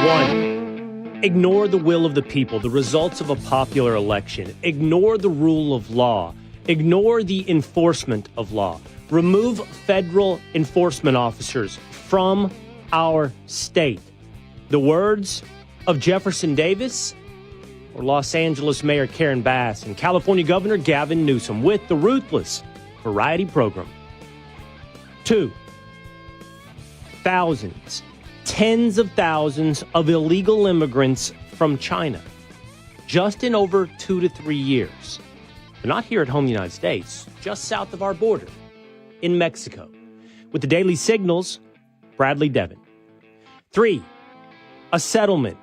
One, ignore the will of the people, the results of a popular election. Ignore the rule of law. Ignore the enforcement of law. Remove federal enforcement officers from our state. The words of Jefferson Davis or Los Angeles Mayor Karen Bass and California Governor Gavin Newsom with the Ruthless variety program. 2, thousands, tens of thousands of illegal immigrants from China just in over 2 to 3 years. They're not here at home in the United States, just south of our border in Mexico. With the Daily Signal's Bradley Devin. 3, a settlement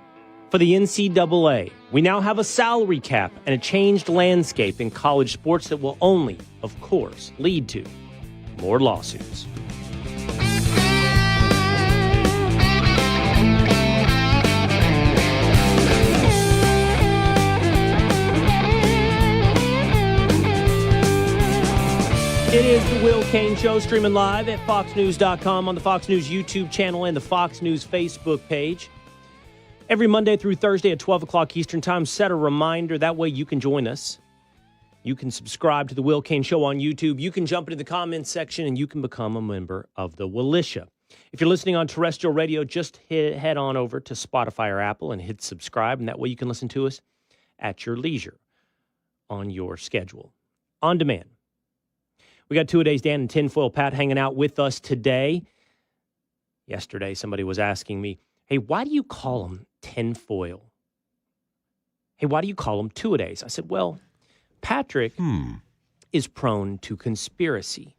for the NCAA. We now have a salary cap and a changed landscape in college sports that will only, of course, lead to more lawsuits. It is the Will Cain Show, streaming live at foxnews.com, on the Fox News YouTube channel and the Fox News Facebook page. Every Monday through Thursday at 12 o'clock Eastern Time, set a reminder. That way you can join us. You can subscribe to the Will Cain Show on YouTube. You can jump into the comments section, and you can become a member of the Willisha. If you're listening on terrestrial radio, just head on over to Spotify or Apple and hit subscribe, and that way you can listen to us at your leisure on your schedule. On demand. We got Two-A-Days Dan and Tinfoil Pat hanging out with us today. Yesterday, somebody was asking me, hey, why do you call them tinfoil? Hey, why do you call them Two-A-Days? I said, well, Patrick is prone to conspiracy.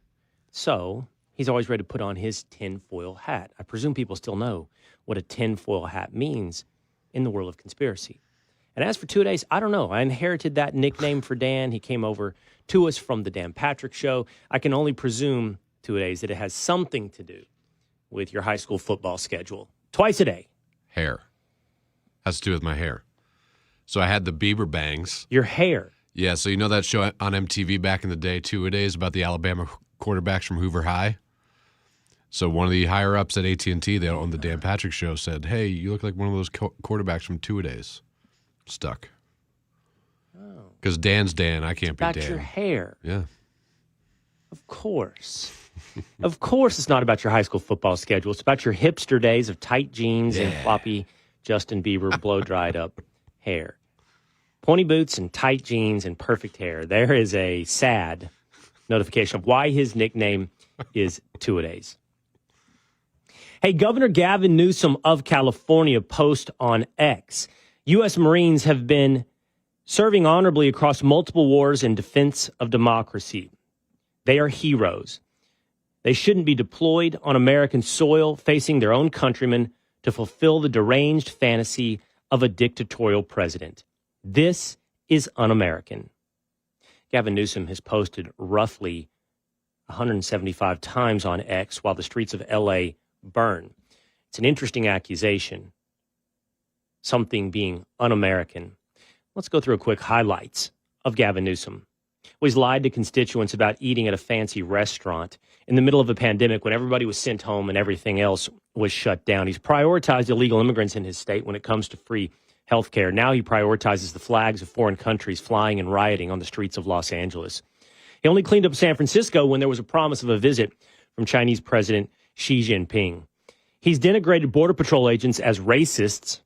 So he's always ready to put on his tinfoil hat. I presume people still know what a tinfoil hat means in the world of conspiracy. And as for Two-A-Days, I don't know. I inherited that nickname for Dan. He came over to us from the Dan Patrick Show. I can only presume, Two-A-Days, that it has something to do with your high school football schedule. Twice a day. Hair. Has to do with my hair. So I had the Bieber bangs. Your hair. Yeah, so you know that show on MTV back in the day, Two-A-Days, about the Alabama quarterbacks from Hoover High? So one of the higher-ups at AT&T that on the Dan Patrick Show said, hey, you look like one of those quarterbacks from Two-A-Days. Stuck. Oh. Because Dan's Dan, I can't be Dan. About your hair. Yeah. Of course. Of course it's not about your high school football schedule. It's about your hipster days of tight jeans and floppy Justin Bieber blow-dried up hair. Pointy boots and tight jeans and perfect hair. There is a sad notification of why his nickname is Two-A-Days. Hey, Governor Gavin Newsom of California post on X. U.S. Marines have been serving honorably across multiple wars in defense of democracy. They are heroes. They shouldn't be deployed on American soil, facing their own countrymen to fulfill the deranged fantasy of a dictatorial president. This is un-American. Gavin Newsom has posted roughly 175 times on X while the streets of L.A. burn. It's an interesting accusation. Something being un-American. Let's go through a quick highlights of Gavin Newsom. Well, he's lied to constituents about eating at a fancy restaurant in the middle of a pandemic when everybody was sent home and everything else was shut down. He's prioritized illegal immigrants in his state when it comes to free health care. Now he prioritizes the flags of foreign countries flying and rioting on the streets of Los Angeles. He only cleaned up San Francisco when there was a promise of a visit from Chinese President Xi Jinping. He's denigrated Border Patrol agents as racists.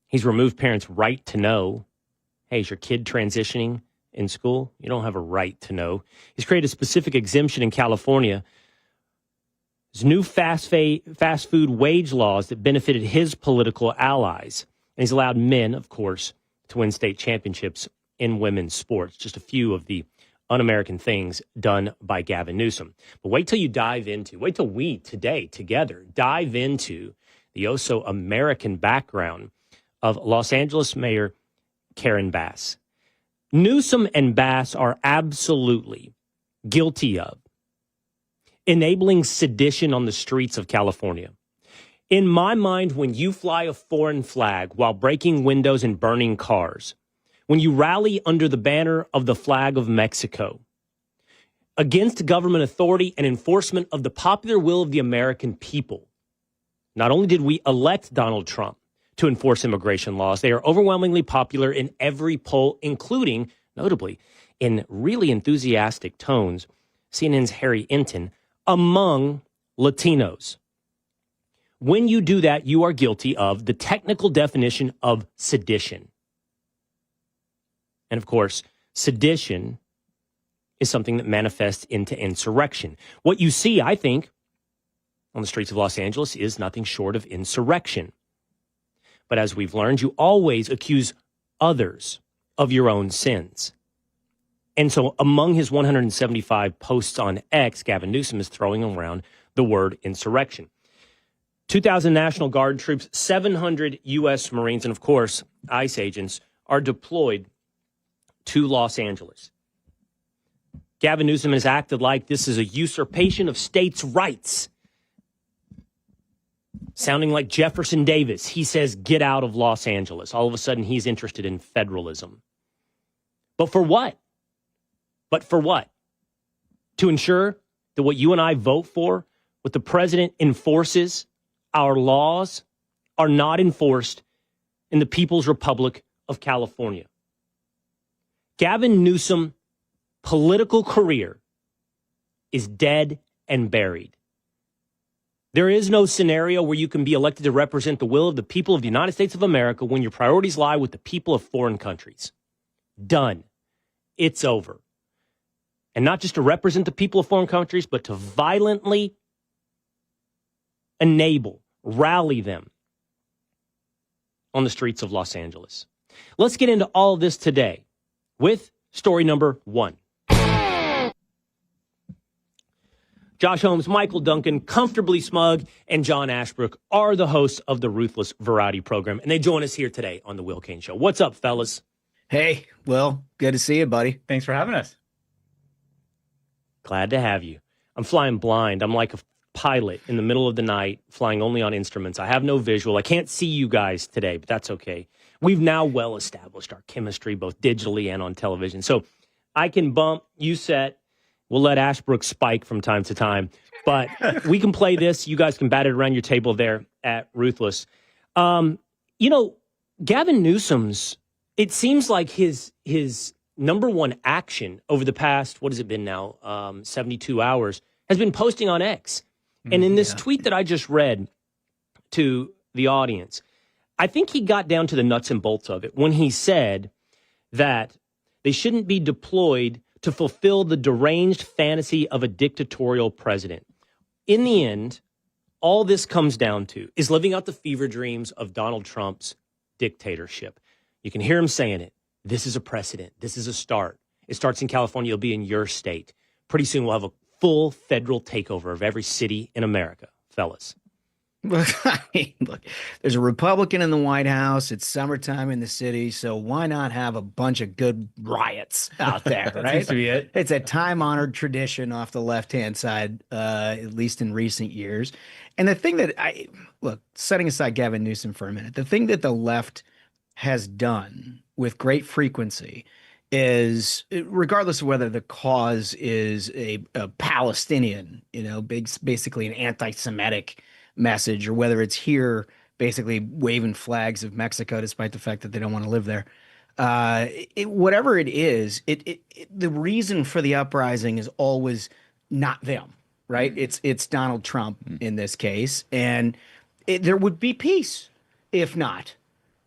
He's removed parents' right to know. Hey, is your kid transitioning in school? You don't have a right to know. He's created a specific exemption in California. There's new fast food wage laws that benefited his political allies. And he's allowed men, of course, to win state championships in women's sports. Just a few of the un-American things done by Gavin Newsom. But wait till we today together dive into the oh-so-American background of Los Angeles Mayor Karen Bass. Newsom and Bass are absolutely guilty of enabling sedition on the streets of California. In my mind, when you fly a foreign flag while breaking windows and burning cars, when you rally under the banner of the flag of Mexico, against government authority and enforcement of the popular will of the American people, Not only did we elect Donald Trump to enforce immigration laws, they are overwhelmingly popular in every poll, including, notably, in really enthusiastic tones, CNN's Harry Enton, among Latinos. When you do that, you are guilty of the technical definition of sedition. And of course, sedition is something that manifests into insurrection. What you see, I think, on the streets of Los Angeles is nothing short of insurrection. But as we've learned, you always accuse others of your own sins. And so among his 175 posts on X, Gavin Newsom is throwing around the word insurrection. 2,000 National Guard troops, 700 U.S. Marines, and of course, ICE agents are deployed to Los Angeles. Gavin Newsom has acted like this is a usurpation of states' rights. Sounding like Jefferson Davis, he says, get out of Los Angeles. All of a sudden, he's interested in federalism. But for what? To ensure that what you and I vote for, what the president enforces, our laws, are not enforced in the People's Republic of California. Gavin Newsom political career is dead and buried. There is no scenario where you can be elected to represent the will of the people of the United States of America when your priorities lie with the people of foreign countries. Done. It's over. And not just to represent the people of foreign countries, but to violently enable, rally them on the streets of Los Angeles. Let's get into all of this today with story number 1. Josh Holmes, Michael Duncan, Comfortably Smug, and John Ashbrook are the hosts of the Ruthless variety program, and they join us here today on the Will Cain Show. What's up, fellas? Hey, Will, good to see you, buddy. Thanks for having us. Glad to have you. I'm flying blind. I'm like a pilot in the middle of the night, flying only on instruments. I have no visual. I can't see you guys today, but that's okay. We've now well established our chemistry, both digitally and on television. So I can bump, you set. We'll let Ashbrook spike from time to time, but we can play this. You guys can bat it around your table there at Ruthless. Gavin Newsom's, it seems like his number one action over the past, what has it been now, 72 hours, has been posting on X. And in this tweet that I just read to the audience, I think he got down to the nuts and bolts of it when he said that they shouldn't be deployed to fulfill the deranged fantasy of a dictatorial president. In the end, all this comes down to is living out the fever dreams of Donald Trump's dictatorship. You can hear him saying it. This is a precedent. This is a start. It starts in California. It'll be in your state. Pretty soon we'll have a full federal takeover of every city in America, fellas. Look, there's a Republican in the White House. It's summertime in the city, so why not have a bunch of good riots out there, right? Seems to be it. It's a time-honored tradition off the left-hand side, at least in recent years. And the thing that setting aside Gavin Newsom for a minute, the thing that the left has done with great frequency is, regardless of whether the cause is a Palestinian, basically an anti-Semitic message, or whether it's here basically waving flags of Mexico despite the fact that they don't want to live there. Whatever it is, the reason for the uprising is always not them, right? It's Donald Trump in this case, and there would be peace if not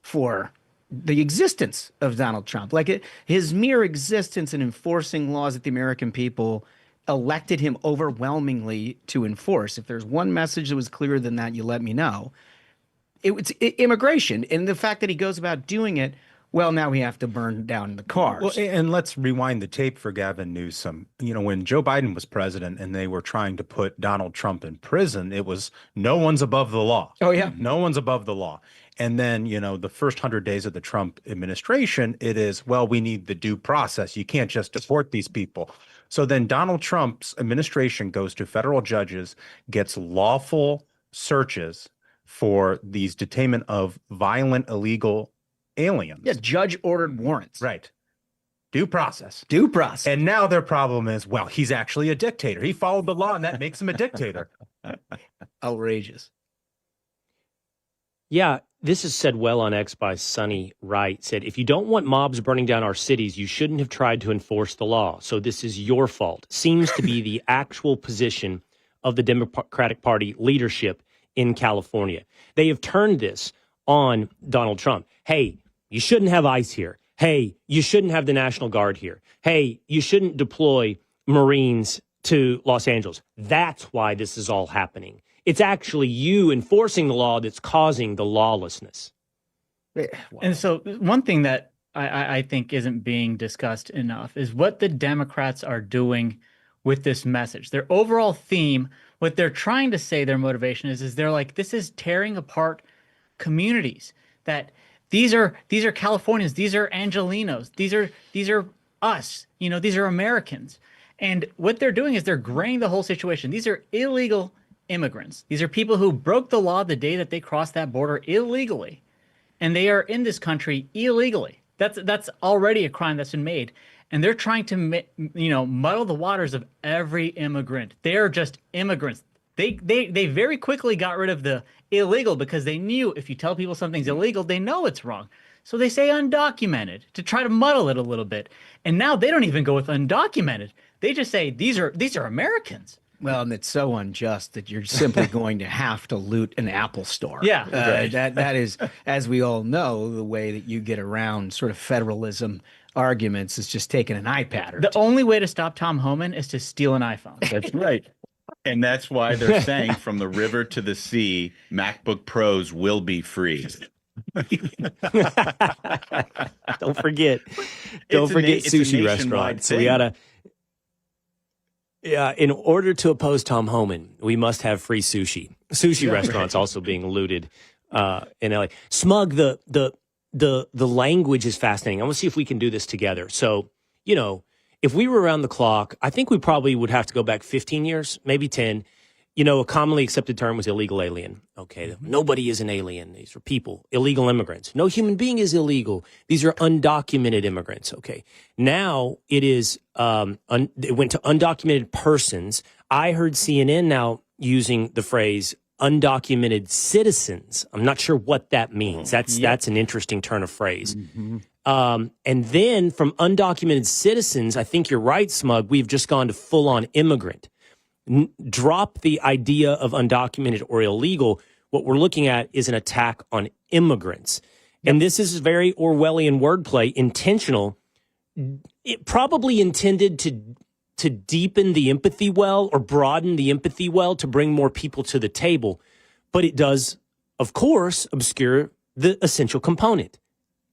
for the existence of Donald Trump. His mere existence in enforcing laws that the American people elected him overwhelmingly to enforce. If there's one message that was clearer than that, you let me know. It's immigration, and the fact that he goes about doing it, well, now we have to burn down the cars. Well, and let's rewind the tape for Gavin Newsom. When Joe Biden was president and they were trying to put Donald Trump in prison, it was no one's above the law. Oh, yeah. No one's above the law. And then, the first 100 days of the Trump administration, it is, well, we need the due process. You can't just deport these people. So then Donald Trump's administration goes to federal judges, gets lawful searches for these detainment of violent, illegal aliens. Yeah, judge-ordered warrants. Right. Due process. Due process. And now their problem is, well, he's actually a dictator. He followed the law, and that makes him a dictator. Outrageous. Yeah, this is said well on X by Sonny Wright. Said, if you don't want mobs burning down our cities, you shouldn't have tried to enforce the law. So this is your fault. Seems to be the actual position of the Democratic Party leadership in California. They have turned this on Donald Trump. Hey, you shouldn't have ICE here. Hey, you shouldn't have the National Guard here. Hey, you shouldn't deploy Marines to Los Angeles. That's why this is all happening. It's actually you enforcing the law that's causing the lawlessness. Wow. And so one thing that I think isn't being discussed enough is what the Democrats are doing with this message. Their overall theme, what they're trying to say their motivation is they're like, this is tearing apart communities. That these are Californians, these are Angelenos, these are us, these are Americans. And what they're doing is they're graying the whole situation. These are illegal immigrants. These are people who broke the law the day that they crossed that border illegally, and they are in this country illegally. That's already a crime that's been made, and they're trying to muddle the waters of every immigrant. They're just immigrants. They very quickly got rid of the illegal because they knew if you tell people something's illegal, they know it's wrong. So they say undocumented to try to muddle it a little bit. And now they don't even go with undocumented. They just say these are Americans. Well, and it's so unjust that you're simply going to have to loot an Apple store. Yeah. Right. That is, as we all know, the way that you get around sort of federalism arguments is just taking an iPad or The two. only way to stop Tom Homan is to steal an iPhone. That's right. And that's why they're saying from the river to the sea, MacBook Pros will be free. Don't forget It's a sushi nationwide restaurants. So we thing. gotta. Yeah, in order to oppose Tom Homan, we must have free sushi. Sushi restaurants also being looted in LA. Smug, the language is fascinating. I want to see if we can do this together. So, if we were around the clock, I think we probably would have to go back 15 years, maybe 10. A commonly accepted term was illegal alien. Okay, nobody is an alien. These are people, illegal immigrants. No human being is illegal. These are undocumented immigrants. Okay, now it is. It went to undocumented persons. I heard CNN now using the phrase undocumented citizens. I'm not sure what that means. That's an interesting turn of phrase. And then from undocumented citizens, I think you're right, Smug. We've just gone to full on immigrant. Drop the idea of undocumented or illegal. What we're looking at is an attack on immigrants. And this is very Orwellian wordplay, intentional. It probably intended to deepen the empathy well or broaden the empathy well to bring more people to the table. But it does, of course, obscure the essential component.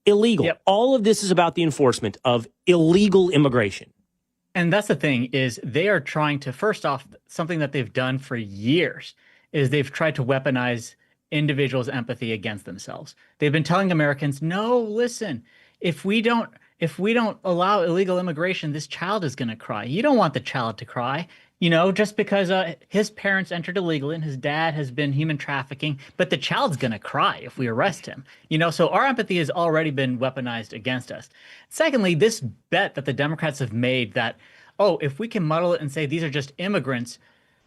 Illegal. Yep. All of this is about the enforcement of illegal immigration. And that's the thing is they are trying to, first off, something that they've done for years is they've tried to weaponize individuals' empathy against themselves. They've been telling Americans, no, listen, if we don't allow illegal immigration, this child is going to cry. You don't want the child to cry, just because his parents entered illegally and his dad has been human trafficking, but the child's going to cry if we arrest him. So our empathy has already been weaponized against us. Secondly, this bet that the Democrats have made that, if we can muddle it and say these are just immigrants,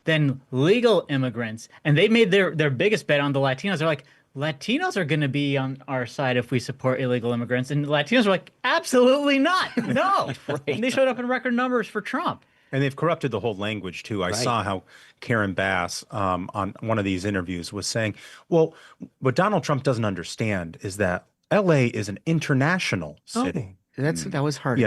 then legal immigrants, and they made their biggest bet on the Latinos. They're like, Latinos are going to be on our side if we support illegal immigrants. And Latinos are like, absolutely not. No. Right. And they showed up in record numbers for Trump. And they've corrupted the whole language, too. I saw how Karen Bass on one of these interviews was saying, well, what Donald Trump doesn't understand is that L.A. is an international city. That was hard.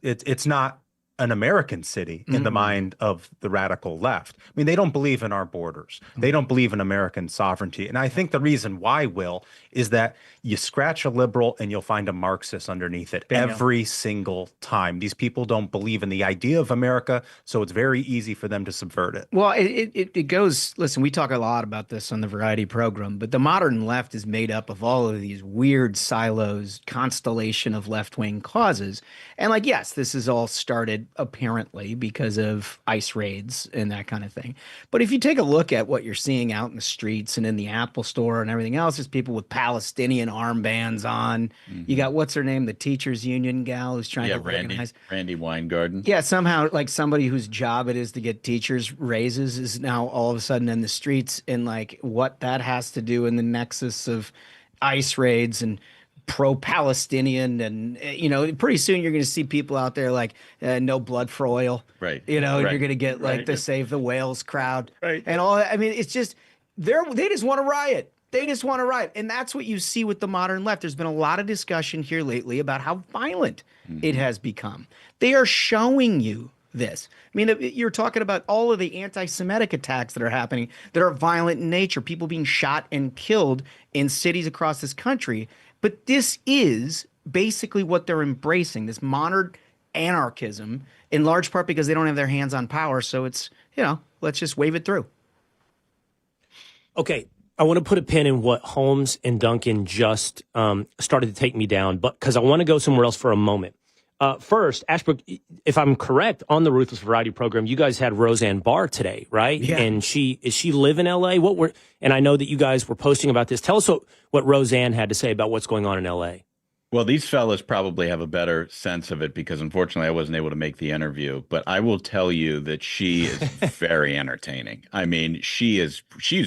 It's not an American city in the mind of the radical left. I mean, they don't believe in our borders. They don't believe in American sovereignty. And I think the reason why, Will, is that you scratch a liberal and you'll find a Marxist underneath it every single time. These people don't believe in the idea of America, so it's very easy for them to subvert it. Well, it goes, listen, we talk a lot about this on the Variety program, but the modern left is made up of all of these weird silos, constellation of left-wing causes. And yes, this is all started apparently because of ICE raids and that kind of thing. But if you take a look at what you're seeing out in the streets and in the Apple store and everything else, there's people with Palestinian armbands on. You got, what's her name, the teachers union gal who's trying to organize. Randy Weingarten. Yeah, somehow like somebody whose job it is to get teachers raises is now all of a sudden in the streets, and like what that has to do in the nexus of ICE raids and pro-Palestinian, and pretty soon you're going to see people out there like no blood for oil, right? You're going to get like the Save the Whales crowd, right? And all. I mean, it's just they just want to riot. They just want to riot, and that's what you see with the modern left. There's been a lot of discussion here lately about how violent it has become. They are showing you this. I mean, you're talking about all of the anti-Semitic attacks that are happening that are violent in nature, people being shot and killed in cities across this country. But this is basically what they're embracing, this modern anarchism, in large part because they don't have their hands on power. So it's, let's just wave it through. Okay, I want to put a pin in what Holmes and Duncan just started to take me down, but because I want to go somewhere else for a moment. First, Ashbrook, if I'm correct, on the Ruthless Variety program, you guys had Roseanne Barr today, right? Yeah. And does she live in L.A.? And I know that you guys were posting about this. Tell us what Roseanne had to say about what's going on in L.A. Well, these fellas probably have a better sense of it because unfortunately I wasn't able to make the interview, but I will tell you that she is very entertaining. I mean, she's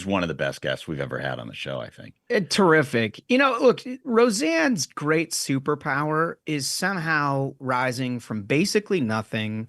one of the best guests we've ever had on the show, I think. Terrific. Look, Roseanne's great superpower is somehow rising from basically nothing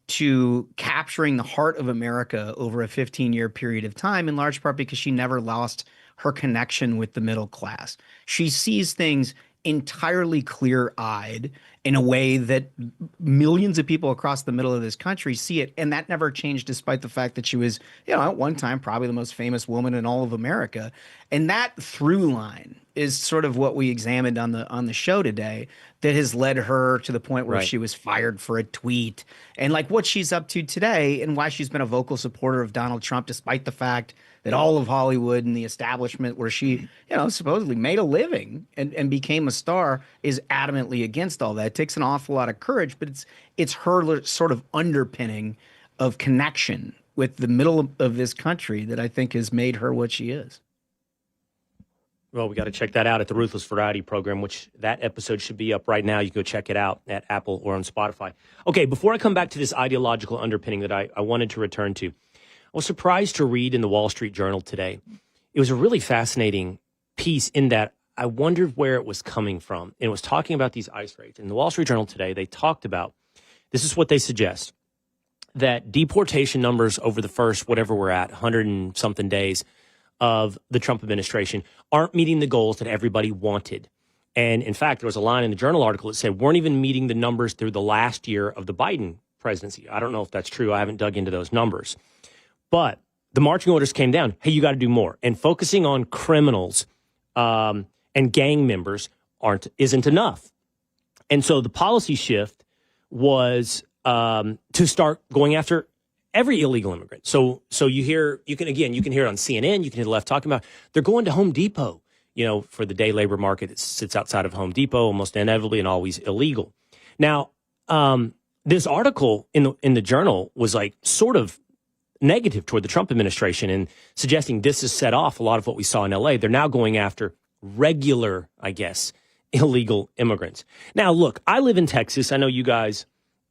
to capturing the heart of America over a 15-year period of time, in large part because she never lost her connection with the middle class. She sees things entirely clear-eyed in a way that millions of people across the middle of this country see it, and that never changed despite the fact that she was, at one time probably the most famous woman in all of America. And that through line is sort of what we examined on the show today that has led her to the point where she was fired for a tweet, and like what she's up to today and why she's been a vocal supporter of Donald Trump despite the fact that all of Hollywood and the establishment where she, supposedly made a living and became a star is adamantly against all that. It takes an awful lot of courage, but it's her sort of underpinning of connection with the middle of this country that I think has made her what she is. Well, we got to check that out at the Ruthless Variety program, which that episode should be up right now. You can go check it out at Apple or on Spotify. Okay, before I come back to this ideological underpinning that I wanted to return to, I was surprised to read in the Wall Street Journal today. It was a really fascinating piece in that I wondered where it was coming from. And it was talking about these ICE raids. In the Wall Street Journal today, they talked about, this is what they suggest, that deportation numbers over the first, whatever we're at, 100 and something days of the Trump administration aren't meeting the goals that everybody wanted. And in fact, there was a line in the Journal article that said weren't even meeting the numbers through the last year of the Biden presidency. I don't know if that's true. I haven't dug into those numbers. But the marching orders came down. Hey, you got to do more. And focusing on criminals and gang members isn't enough. And so the policy shift was to start going after every illegal immigrant. So you can hear it on CNN. You can hear the left talking about they're going to Home Depot, for the day labor market that sits outside of Home Depot, almost inevitably and always illegal. Now, this article in the Journal was like sort of negative toward the Trump administration and suggesting this has set off a lot of what we saw in L.A. They're now going after regular, I guess, illegal immigrants. Now, look, I live in Texas. I know you guys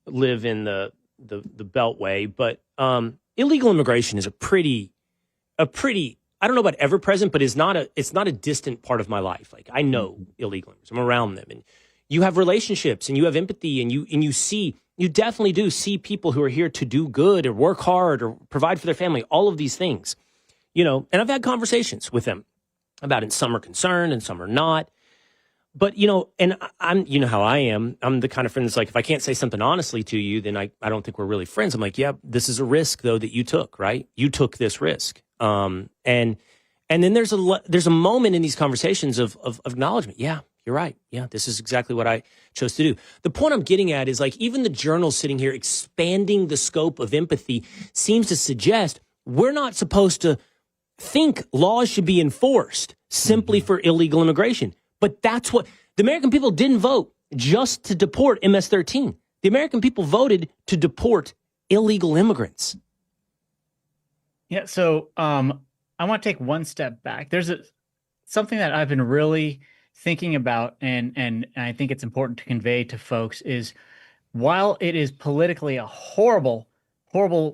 live in the Beltway, but illegal immigration is a pretty, I don't know about ever present, but it's not a distant part of my life. Like I know illegal immigrants. I'm around them, and you have relationships and you have empathy, and you definitely do see people who are here to do good or work hard or provide for their family, all of these things, and I've had conversations with them about it. Some are concerned and some are not. But, and I'm, how I am. I'm the kind of friend that's like, if I can't say something honestly to you, then I don't think we're really friends. I'm like, yeah, this is a risk, though, that you took, right? You took this risk. And then there's a moment in these conversations of acknowledgement. Yeah, you're right. Yeah, this is exactly what I chose to do. The point I'm getting at is like even the Journal sitting here expanding the scope of empathy seems to suggest we're not supposed to think laws should be enforced simply for illegal immigration. But that's what the American people didn't vote just to deport MS-13. The American people voted to deport illegal immigrants. Yeah, so I want to take one step back. There's something that I've been really thinking about, and I think it's important to convey to folks is, while it is politically a horrible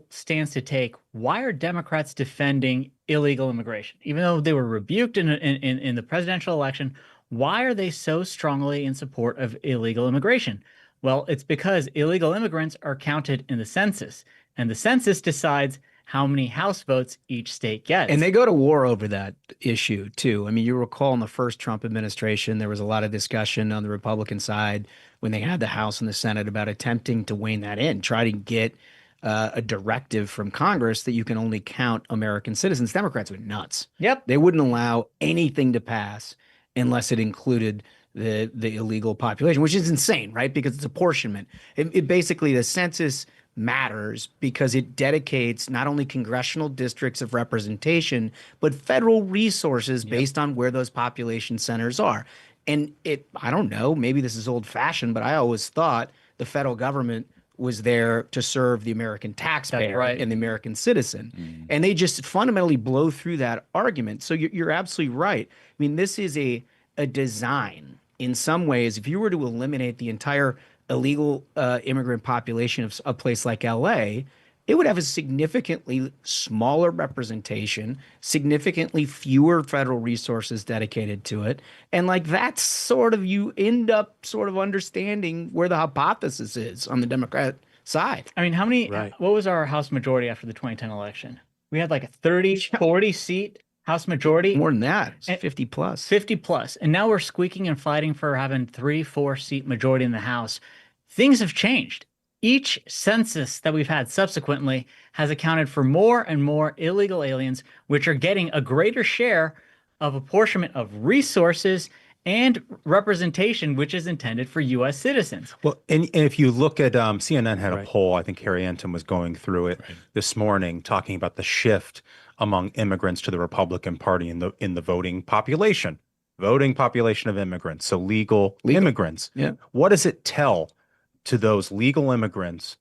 stance to take, why are Democrats defending illegal immigration? Even though they were rebuked in the presidential election, why are they so strongly in support of illegal immigration? Well, it's because illegal immigrants are counted in the census, and the census decides how many House votes each state gets. And they go to war over that issue, too. I mean, you recall in the first Trump administration, there was a lot of discussion on the Republican side when they had the House and the Senate about attempting to wane that in, try to get a directive from Congress that you can only count American citizens. Democrats went nuts. Yep. They wouldn't allow anything to pass unless it included the illegal population, which is insane, right? Because it's apportionment. It basically, the census matters because it dedicates not only congressional districts of representation, but federal resources based on where those population centers are. And I don't know, maybe this is old fashioned, but I always thought the federal government was there to serve the American taxpayer and the American citizen. And they just fundamentally blow through that argument. So you're absolutely right. I mean, this is a design in some ways. If you were to eliminate the entire illegal immigrant population of a place like LA, it would have a significantly smaller representation, significantly fewer federal resources dedicated to it. And like that's sort of, you end up sort of understanding where the hypothesis is on the Democrat side. I mean, what was our House majority after the 2010 election? We had like a 30, 40 seat House majority. More than that, it's 50 plus. 50 plus. And now we're squeaking and fighting for having 3-4 seat majority in the House. Things have changed. Each census that we've had subsequently has accounted for more and more illegal aliens, which are getting a greater share of apportionment of resources and representation, which is intended for U.S. citizens. Well, and if you look at CNN had a poll, I think Harry Anton was going through it this morning, talking about the shift among immigrants to the Republican Party in the voting population of immigrants. So legal immigrants. Yeah. What does it tell to those legal immigrants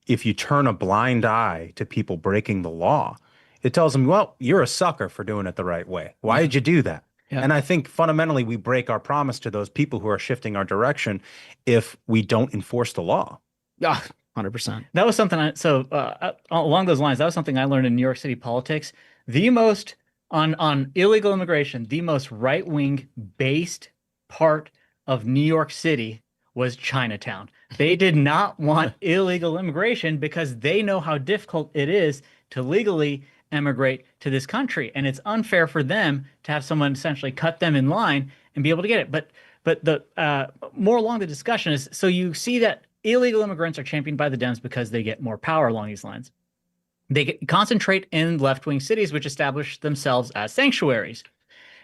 if you turn a blind eye to people breaking the law? It tells them, well, you're a sucker for doing it the right way. Why did you do that? Yeah. And I think fundamentally we break our promise to those people who are shifting our direction if we don't enforce the law. Yeah, 100%. That was something along those lines, that was something I learned in New York City politics. The most, on illegal immigration, the most right-wing based part of New York City was Chinatown. They did not want illegal immigration because they know how difficult it is to legally emigrate to this country. And it's unfair for them to have someone essentially cut them in line and be able to get it. But the more along the discussion is, so you see that illegal immigrants are championed by the Dems because they get more power along these lines. They concentrate in left-wing cities, which establish themselves as sanctuaries.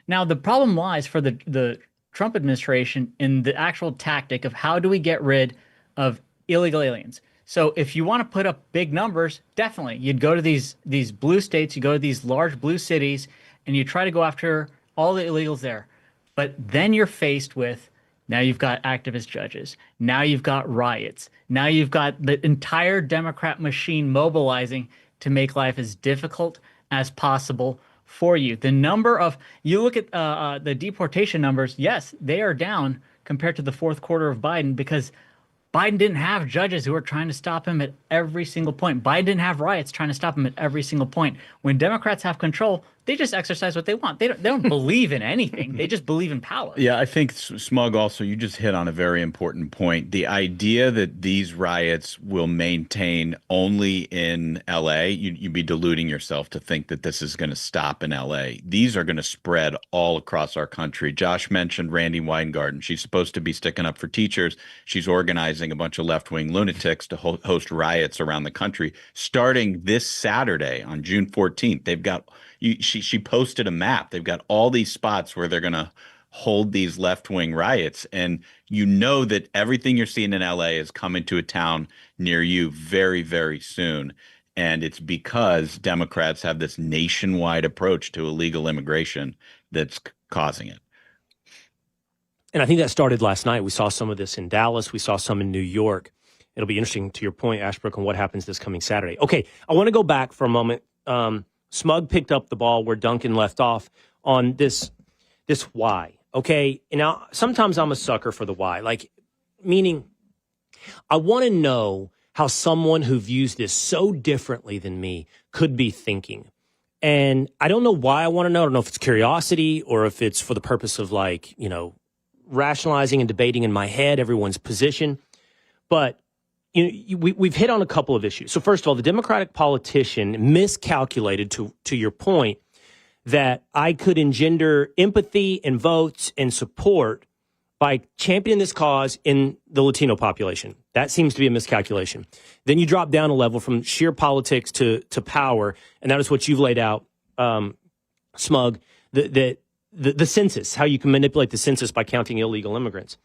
Now, the problem lies for the Trump administration in the actual tactic of how do we get rid of illegal aliens. So if you want to put up big numbers, definitely you'd go to these blue states, you go to these large blue cities, and you try to go after all the illegals there. But then you're faced with, now you've got activist judges, now you've got riots, now you've got the entire Democrat machine mobilizing to make life as difficult as possible for you. The number of, you look at the deportation numbers, yes, they are down compared to the fourth quarter of Biden because Biden didn't have judges who were trying to stop him at every single point. Biden didn't have riots trying to stop him at every single point. When Democrats have control, they just exercise what they want. They don't believe in anything. They just believe in power. Yeah, I think, Smug, also, you just hit on a very important point. The idea that these riots will maintain only in L.A., you'd be deluding yourself to think that this is going to stop in L.A. These are going to spread all across our country. Josh mentioned Randi Weingarten. She's supposed to be sticking up for teachers. She's organizing a bunch of left-wing lunatics to host riots around the country. Starting this Saturday on June 14th, they've got... She posted a map. They've got all these spots where they're going to hold these left-wing riots. And you know that everything you're seeing in LA is coming to a town near you very, very soon. And it's because Democrats have this nationwide approach to illegal immigration that's causing it. And I think that started last night. We saw some of this in Dallas. We saw some in New York. it'll be interesting to your point, Ashbrook, on what happens this coming Saturday. Okay, I want to go back for a moment. Smug picked up the ball where Duncan left off on this why. Okay, and now sometimes I'm a sucker for the why, like meaning I want to know how someone who views this so differently than me could be thinking. And I don't know why I want to know. I don't know if it's curiosity or if it's for the purpose of rationalizing and debating in my head everyone's position. But we've hit on a couple of issues. So first of all, the Democratic politician miscalculated to your point that I could engender empathy and votes and support by championing this cause in the Latino population. That seems to be a miscalculation. Then you drop down a level from sheer politics to power, and that is what you've laid out, Smug, the census, how you can manipulate the census by counting illegal immigrants.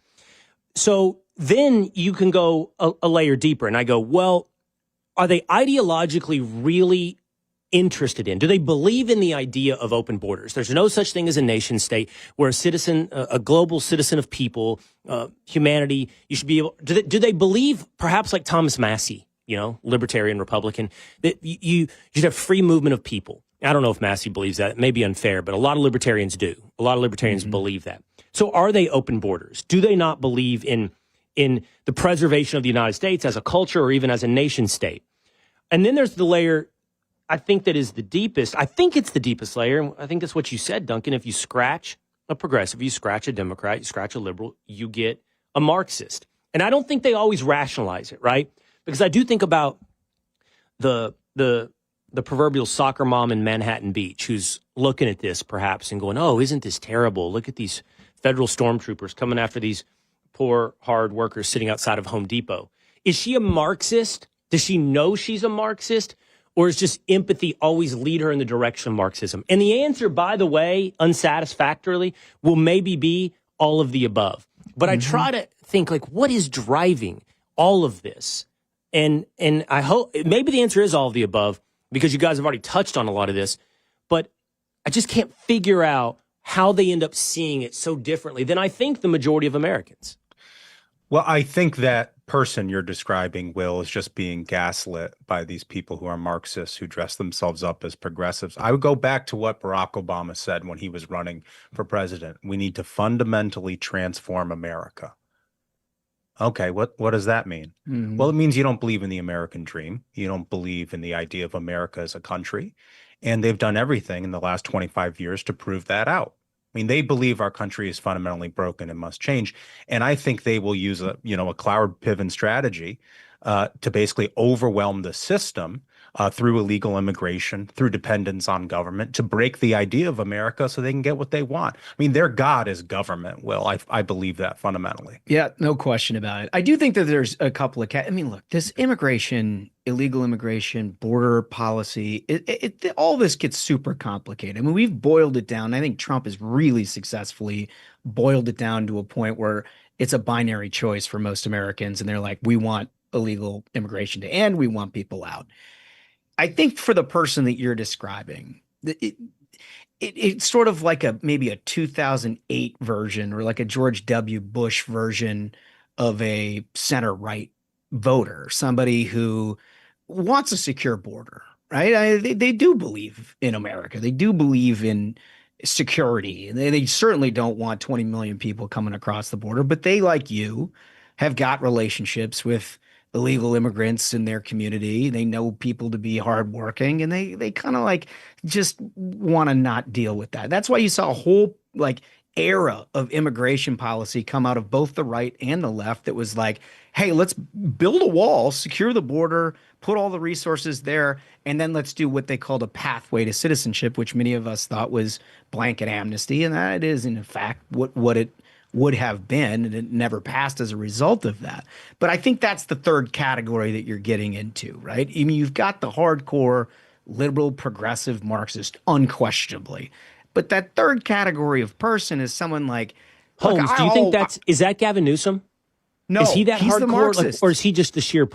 So then you can go a layer deeper, and I go, well, are they ideologically really interested in? Do they believe in the idea of open borders? There's no such thing as a nation state where a citizen, a global citizen of people, humanity, you should be able, do they believe perhaps like Thomas Massey, libertarian Republican, that you should have free movement of people? I don't know if Massey believes that. It may be unfair, but a lot of libertarians do. A lot of libertarians believe that. So are they open borders? Do they not believe in the preservation of the United States as a culture or even as a nation state? And then there's the layer I think that is the deepest. I think it's the deepest layer. I think that's what you said, Duncan. If you scratch a progressive, you scratch a Democrat, you scratch a liberal, you get a Marxist. And I don't think they always rationalize it, right? Because I do think about the proverbial soccer mom in Manhattan Beach who's looking at this perhaps and going, oh, isn't this terrible? Look at these federal stormtroopers coming after these poor, hard workers sitting outside of Home Depot. Is she a Marxist? Does she know she's a Marxist? Or is just empathy always lead her in the direction of Marxism? And the answer, by the way, unsatisfactorily, will maybe be all of the above. But I try to think, what is driving all of this? And I hope maybe the answer is all of the above because you guys have already touched on a lot of this. But I just can't figure out how they end up seeing it so differently than I think the majority of Americans. Well, I think that person you're describing, Will, is just being gaslit by these people who are Marxists who dress themselves up as progressives. I would go back to what Barack Obama said when he was running for president. We need to fundamentally transform America. Okay, what does that mean? Well, it means you don't believe in the American dream. You don't believe in the idea of America as a country. And they've done everything in the last 25 years to prove that out. I mean, they believe our country is fundamentally broken and must change. And I think they will use a Cloward-Piven strategy to basically overwhelm the system through illegal immigration, through dependence on government, to break the idea of America so they can get what they want. I mean, their God is government, Will. I believe that fundamentally. Yeah, no question about it. I do think that there's a couple of look, this immigration, illegal immigration, border policy, all this gets super complicated. I mean, we've boiled it down. I think Trump has really successfully boiled it down to a point where it's a binary choice for most Americans. And they're like, we want illegal immigration to end. We want people out. I think for the person that you're describing, it's sort of like maybe a 2008 version or like a George W. Bush version of a center-right voter, somebody who wants a secure border, right? They do believe in America. They do believe in security. And they certainly don't want 20 million people coming across the border, but they, like you, have got relationships with illegal immigrants in their community. They know people to be hardworking, and they kind of just want to not deal with that. That's why you saw a whole era of immigration policy come out of both the right and the left that was like, hey, let's build a wall, secure the border, put all the resources there, and then let's do what they called a pathway to citizenship, which many of us thought was blanket amnesty. And that is, in fact, what it would have been, and it never passed as a result of that. But I think that's the third category that you're getting into, right? I mean, you've got the hardcore liberal, progressive Marxist, unquestionably. But that third category of person is someone like Holmes. Do you think is that Gavin Newsom? No, is he that he's hardcore, the Marxist. or is he just the sheer?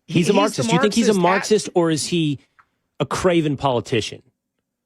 He's a Marxist. Do you think he's a Marxist, or is he a craven politician?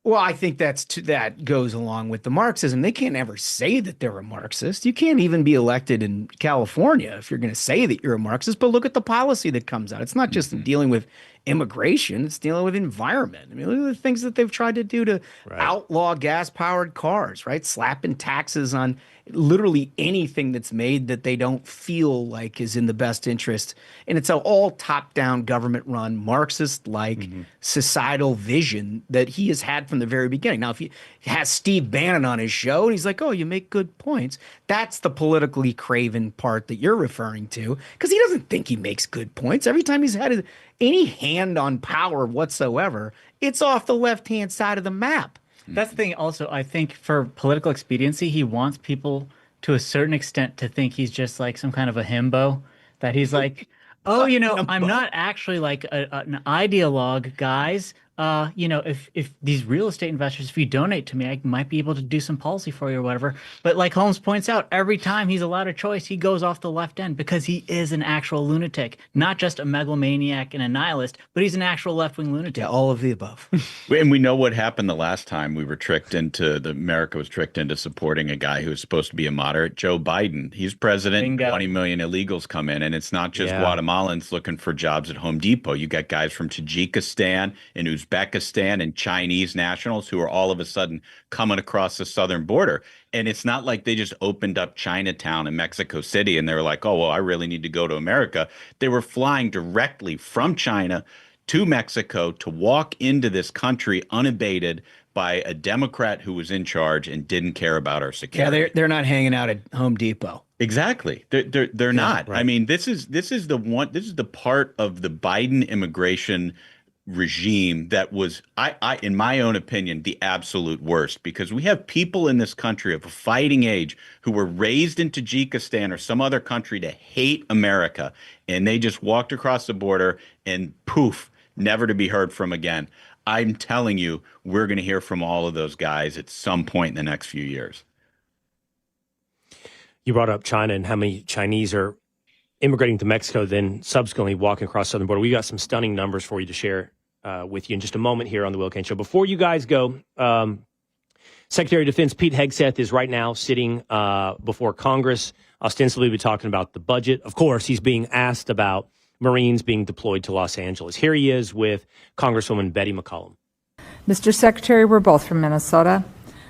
Well, I think that goes along with the Marxism. They can't ever say that they're a Marxist. You can't even be elected in California if you're going to say that you're a Marxist. But look at the policy that comes out. It's not just dealing with immigration, it's dealing with environment. I mean, look at the things that they've tried to do to outlaw gas-powered cars, right? Slapping taxes on literally anything that's made that they don't feel like is in the best interest. And it's an all top-down government-run Marxist-like societal vision that he has had from the very beginning. Now, if he has Steve Bannon on his show and he's like, oh, you make good points, that's the politically craven part that you're referring to, because he doesn't think he makes good points. Every time he's had any hand on power whatsoever, it's off the left-hand side of the map. That's the thing. Also, I think for political expediency, he wants people to a certain extent to think he's just like some kind of a himbo, that he's like, oh, I'm not actually like an ideologue, guys. If these real estate investors, if you donate to me, I might be able to do some policy for you or whatever. But like Holmes points out, every time he's allowed a choice, he goes off the left end because he is an actual lunatic, not just a megalomaniac and a nihilist, but he's an actual left-wing lunatic. Yeah, all of the above. And we know what happened the last time we were America was tricked into supporting a guy who was supposed to be a moderate, Joe Biden. He's president. Bingo. 20 million illegals come in, and it's not just Guatemalans looking for jobs at Home Depot. You got guys from Tajikistan and Uzbekistan and Chinese nationals who are all of a sudden coming across the southern border. And it's not like they just opened up Chinatown in Mexico City and they were like, oh, well, I really need to go to America. They were flying directly from China to Mexico to walk into this country unabated by a Democrat who was in charge and didn't care about our security. Yeah, they're not hanging out at Home Depot. Exactly. They're not. Right. I mean, this is the part of the Biden immigration regime that was, I in my own opinion, the absolute worst, because we have people in this country of a fighting age who were raised in Tajikistan or some other country to hate America, and they just walked across the border and poof, never to be heard from again. I'm telling you, we're going to hear from all of those guys at some point in the next few years. You brought up China and how many Chinese are immigrating to Mexico, then subsequently walking across the southern border. We got some stunning numbers for you to share with you in just a moment here on the Will Cain Show. Before you guys go, Secretary of Defense Pete Hegseth is right now sitting before Congress, ostensibly be talking about the budget. Of course, he's being asked about Marines being deployed to Los Angeles. Here he is with Congresswoman Betty McCollum. Mr. Secretary, we're both from Minnesota.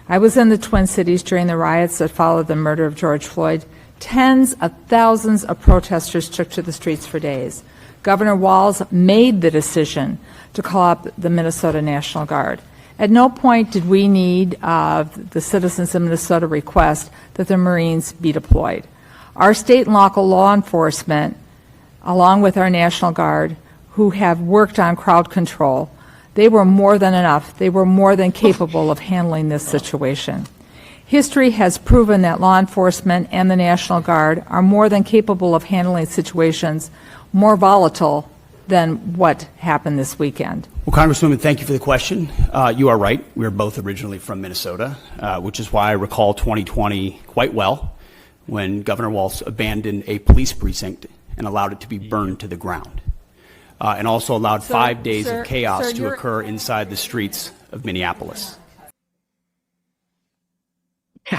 I was in the Twin Cities during the riots that followed the murder of George Floyd. Tens of thousands of protesters took to the streets for days. Governor Walz made the decision to call up the Minnesota National Guard. At no point did we need the citizens of Minnesota request that the Marines be deployed. Our state and local law enforcement, along with our National Guard, who have worked on crowd control, they were more than enough. They were more than capable of handling this situation. History has proven that law enforcement and the National Guard are more than capable of handling situations more volatile than what happened this weekend. Well, Congresswoman, thank you for the question. You are right. We are both originally from Minnesota, which is why I recall 2020 quite well, when Governor Walz abandoned a police precinct and allowed it to be burned to the ground, and also allowed 5 days of chaos to occur inside the streets of Minneapolis.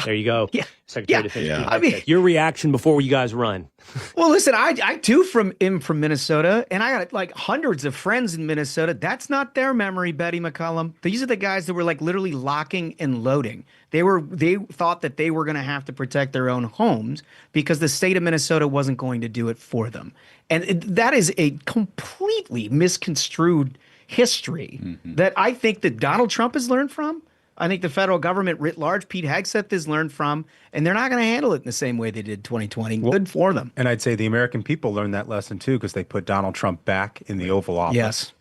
There you go. Yeah. Secretary of Defense. Yeah. I mean, your reaction before you guys run. Well, listen, I too am from Minnesota, and I got like hundreds of friends in Minnesota. That's not their memory, Betty McCollum. These are the guys that were like literally locking and loading. They thought that they were going to have to protect their own homes because the state of Minnesota wasn't going to do it for them. And that is a completely misconstrued history that I think that Donald Trump has learned from. I think the federal government writ large, Pete Hegseth, has learned from, and they're not going to handle it in the same way they did 2020. Well, good for them. And I'd say the American people learned that lesson too, because they put Donald Trump back in the Oval Office. Yes.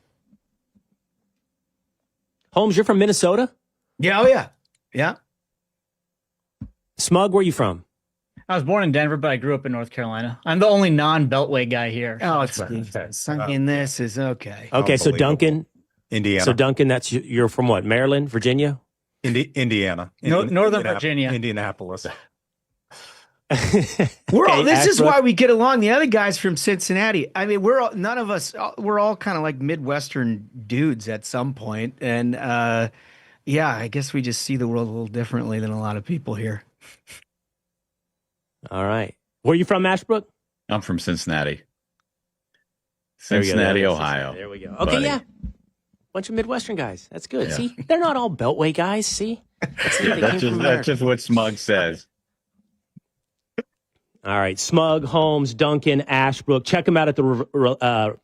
Holmes, you're from Minnesota? Yeah, oh yeah. Yeah. Smug, where are you from? I was born in Denver, but I grew up in North Carolina. I'm the only non-Beltway guy here. Oh, it's this is okay. Okay, so Duncan. Indiana. So Duncan, you're from what? Maryland, Virginia? Northern Virginia. Indianapolis. This is why we get along. The other guys from Cincinnati. I mean, we're all kind of like Midwestern dudes at some point. And Yeah, I guess we just see the world a little differently than a lot of people here. All right. Where are you from, Ashbrook? I'm from Cincinnati. There we go. Cincinnati, There we go. Ohio. There we go. Okay, buddy. yeah. Bunch of Midwestern guys. That's good. Yeah. See, they're not all Beltway guys. See? Yeah, that's just what Smug says. All right. Smug, Holmes, Duncan, Ashbrook. Check them out at the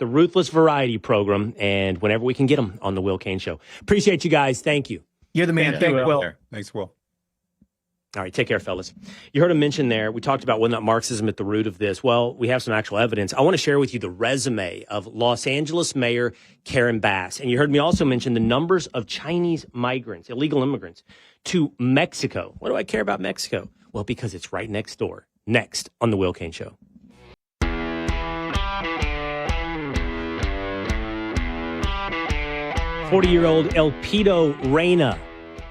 Ruthless Variety Program, and whenever we can get them on the Will Cain Show. Appreciate you guys. Thank you. You're the man. Thank Will. Thanks, Will. All right, take care, fellas. You heard him mention there, we talked about whether or not Marxism at the root of this. Well, we have some actual evidence. I want to share with you the resume of Los Angeles Mayor Karen Bass. And you heard me also mention the numbers of Chinese migrants, illegal immigrants, to Mexico. What do I care about Mexico? Well, because it's right next door. Next on The Will Cain Show. 40-year-old Elpidio Reyna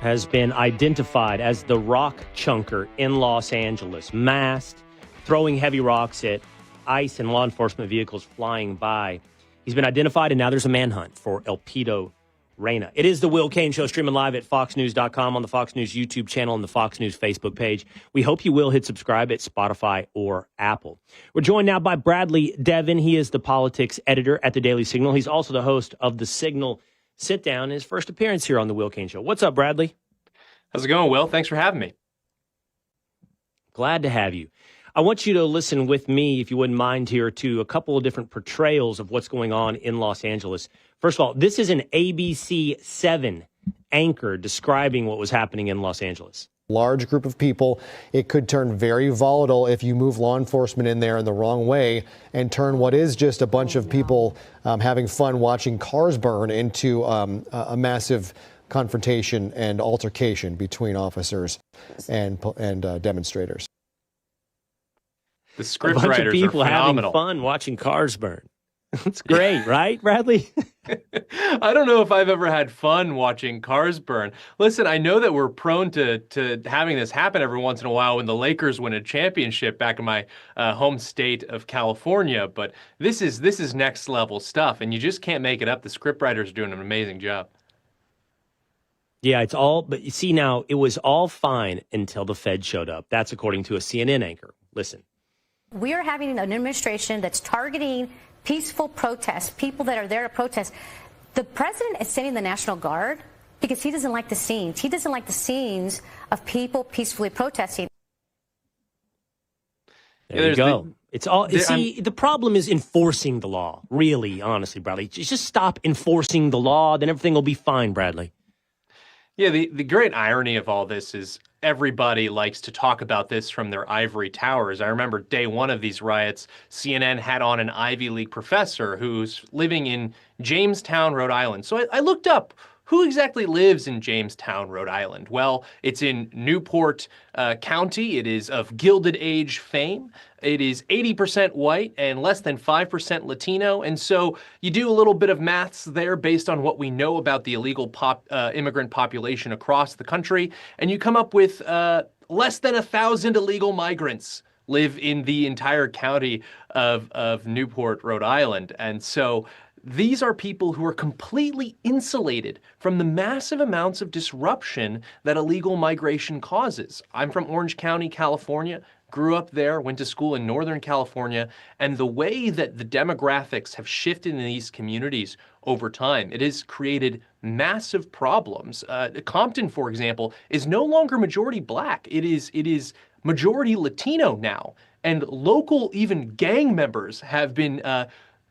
has been identified as the rock chunker in Los Angeles, masked, throwing heavy rocks at ICE and law enforcement vehicles flying by. He's been identified, and now there's a manhunt for Elpidio Reyna. It is the Will Cain Show, streaming live at foxnews.com, on the Fox News YouTube channel, and the Fox News Facebook page. We hope you will hit subscribe at Spotify or Apple. We're joined now by Bradley Devin. He is the politics editor at the Daily Signal. He's also the host of the Signal Sit Down, his first appearance here on the Will Cain Show. What's up, Bradley? How's it going, Will? Thanks for having me. Glad to have you. I want you to listen with me, if you wouldn't mind, here to a couple of different portrayals of what's going on in Los Angeles. First of all, this is an ABC 7 anchor describing what was happening in Los Angeles. Large group of people. It could turn very volatile if you move law enforcement in there in the wrong way and turn what is just a bunch of people having fun watching cars burn into a massive confrontation and altercation between officers and demonstrators. The script a bunch writers of people are having phenomenal. fun watching cars burn. That's great, right, Bradley? I don't know if I've ever had fun watching cars burn. Listen, I know that we're prone to having this happen every once in a while when the Lakers win a championship back in my home state of California, but this is next level stuff, and you just can't make it up. The scriptwriters are doing an amazing job. Yeah, it's all, but you see now, it was all fine until the Fed showed up. That's according to a CNN anchor. Listen. We are having an administration that's targeting peaceful protests, people that are there to protest. The president is sending the National Guard because he doesn't like the scenes. He doesn't like the scenes of people peacefully protesting. There you go. It's all. See, the problem is enforcing the law. Really, honestly, Bradley, just stop enforcing the law, then everything will be fine, Bradley. Yeah, the great irony of all this is everybody likes to talk about this from their ivory towers. I remember day one of these riots, CNN had on an Ivy League professor who's living in Jamestown, Rhode Island. So I looked up who exactly lives in Jamestown, Rhode Island. Well, it's in Newport County. It is of Gilded Age fame. It is 80% white and less than 5% Latino. And so you do a little bit of maths there based on what we know about the illegal immigrant population across the country. And you come up with less than 1,000 illegal migrants live in the entire county of Newport, Rhode Island. And so these are people who are completely insulated from the massive amounts of disruption that illegal migration causes. I'm from Orange County, California, grew up there, went to school in Northern California, and the way that the demographics have shifted in these communities over time, it has created massive problems. Compton, for example, is no longer majority black. It is majority Latino now, and local even gang members have been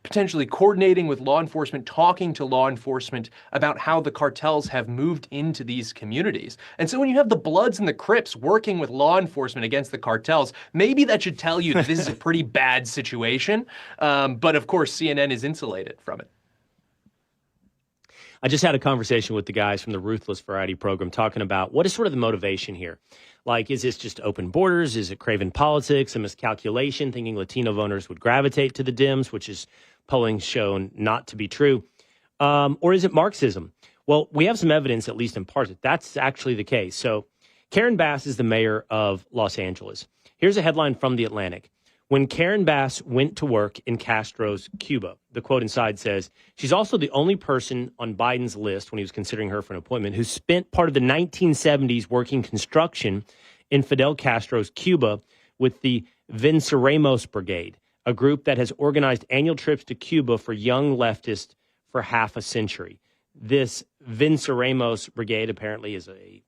potentially coordinating with law enforcement, talking to law enforcement about how the cartels have moved into these communities. And so when you have the Bloods and the Crips working with law enforcement against the cartels, maybe that should tell you that this is a pretty bad situation. But of course, CNN is insulated from it. I just had a conversation with the guys from the Ruthless Variety Program talking about what is sort of the motivation here. Like, is this just open borders? Is it craven politics, a miscalculation, thinking Latino voters would gravitate to the Dems, which is polling shown not to be true? Or is it Marxism? Well, we have some evidence, at least in part, that that's actually the case. So Karen Bass is the mayor of Los Angeles. Here's a headline from The Atlantic. when Karen Bass went to work in Castro's Cuba. The quote inside says, she's also the only person on Biden's list when he was considering her for an appointment who spent part of the 1970s working construction in Fidel Castro's Cuba with the Venceremos Brigade, a group that has organized annual trips to Cuba for young leftists for half a century. This Venceremos Brigade apparently is a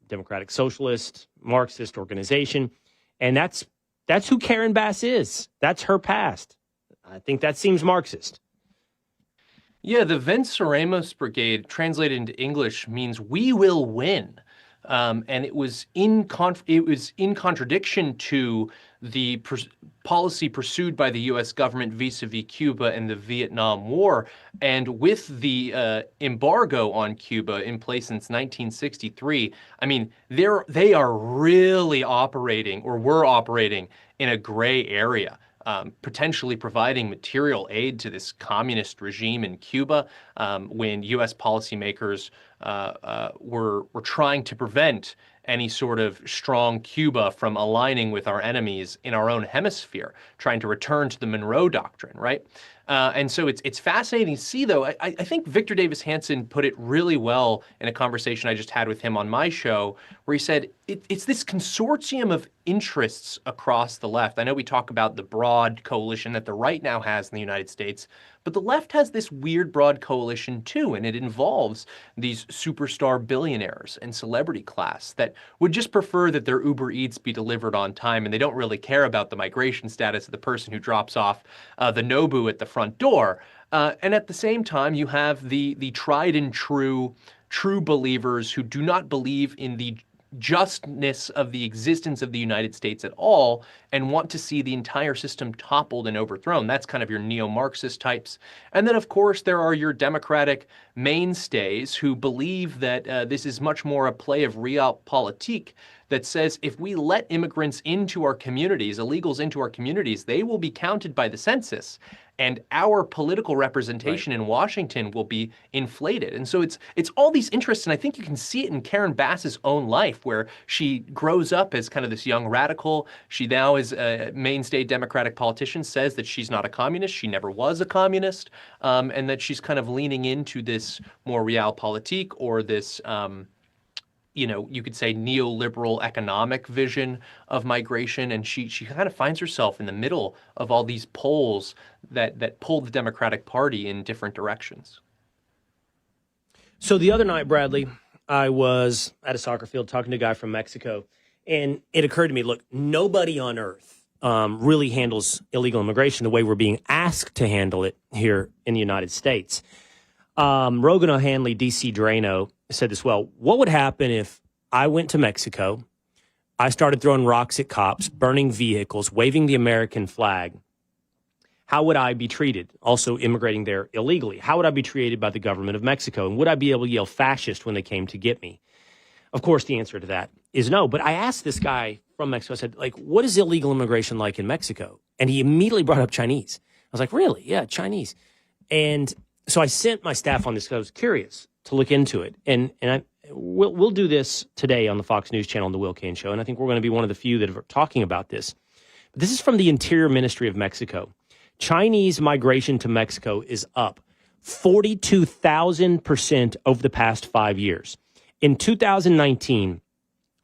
democratic socialist, Marxist organization. And that's who Karen Bass is. That's her past. I think that seems Marxist. Yeah, the Venceremos Brigade, translated into English, means "we will win," and it was in contradiction to the policy pursued by the U.S. government vis-a-vis Cuba and the Vietnam War. And with the embargo on Cuba in place since 1963, I mean, they are really operating, or were operating, in a gray area. Potentially providing material aid to this communist regime in Cuba when U.S. policymakers were trying to prevent any sort of strong Cuba from aligning with our enemies in our own hemisphere, trying to return to the Monroe Doctrine, right? And so it's fascinating to see, though. I think Victor Davis Hanson put it really well in a conversation I just had with him on my show, where he said it's this consortium of interests across the left. I know we talk about the broad coalition that the right now has in the United States, but the left has this weird broad coalition too, and it involves these superstar billionaires and celebrity class that would just prefer that their Uber Eats be delivered on time, and they don't really care about the migration status of the person who drops off the Nobu at the front door. And at the same time, you have the tried and true believers who do not believe in the justness of the existence of the United States at all and want to see the entire system toppled and overthrown. That's kind of your neo-Marxist types. And then, of course, there are your Democratic mainstays who believe that this is much more a play of realpolitik that says if we let immigrants into our communities, illegals into our communities, they will be counted by the census. And our political representation in Washington will be inflated. And so it's all these interests, and I think you can see it in Karen Bass's own life, where she grows up as kind of this young radical. She now is a mainstay Democratic politician, says that she's not a communist, she never was a communist, and that she's kind of leaning into this more realpolitik, or this you could say neoliberal economic vision of migration. And she kind of finds herself in the middle of all these poles that pull the Democratic Party in different directions. So the other night, Bradley, I was at a soccer field talking to a guy from Mexico, and it occurred to me, look, nobody on earth really handles illegal immigration the way we're being asked to handle it here in the United States. Rogan O'Hanley, DC Drano, said this well. What would happen if I went to Mexico, I started throwing rocks at cops, burning vehicles, waving the American flag? How would I be treated? Also immigrating there illegally. How would I be treated by the government of Mexico? And would I be able to yell fascist when they came to get me? Of course, the answer to that is no. But I asked this guy from Mexico, I said, what is illegal immigration like in Mexico? And he immediately brought up Chinese. I was like, really? Yeah, Chinese. And so I sent my staff on this because I was curious to look into it. And we'll do this today on the Fox News channel on the Will Cain Show. And I think we're going to be one of the few that are talking about this. But this is from the Interior Ministry of Mexico. Chinese migration to Mexico is up 42,000% over the past 5 years. In 2019,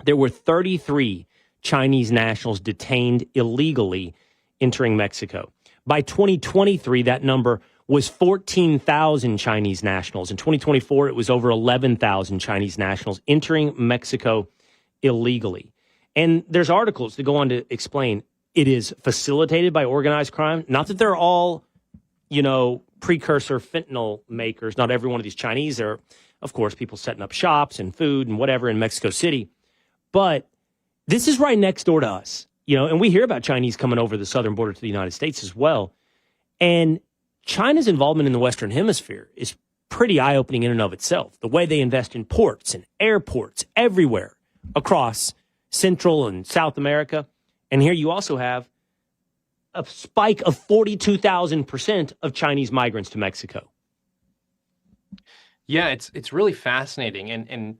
there were 33 Chinese nationals detained illegally entering Mexico. By 2023, that number was 14,000 Chinese nationals. In 2024, it was over 11,000 Chinese nationals entering Mexico illegally. And there's articles that go on to explain it is facilitated by organized crime. Not that they're all, precursor fentanyl makers. Not every one of these Chinese are, of course, people setting up shops and food and whatever in Mexico City. But this is right next door to us, and we hear about Chinese coming over the southern border to the United States as well. And China's involvement in the Western Hemisphere is pretty eye-opening in and of itself. The way they invest in ports and airports everywhere across Central and South America. And here you also have a spike of 42,000% of Chinese migrants to Mexico. Yeah, it's really fascinating. And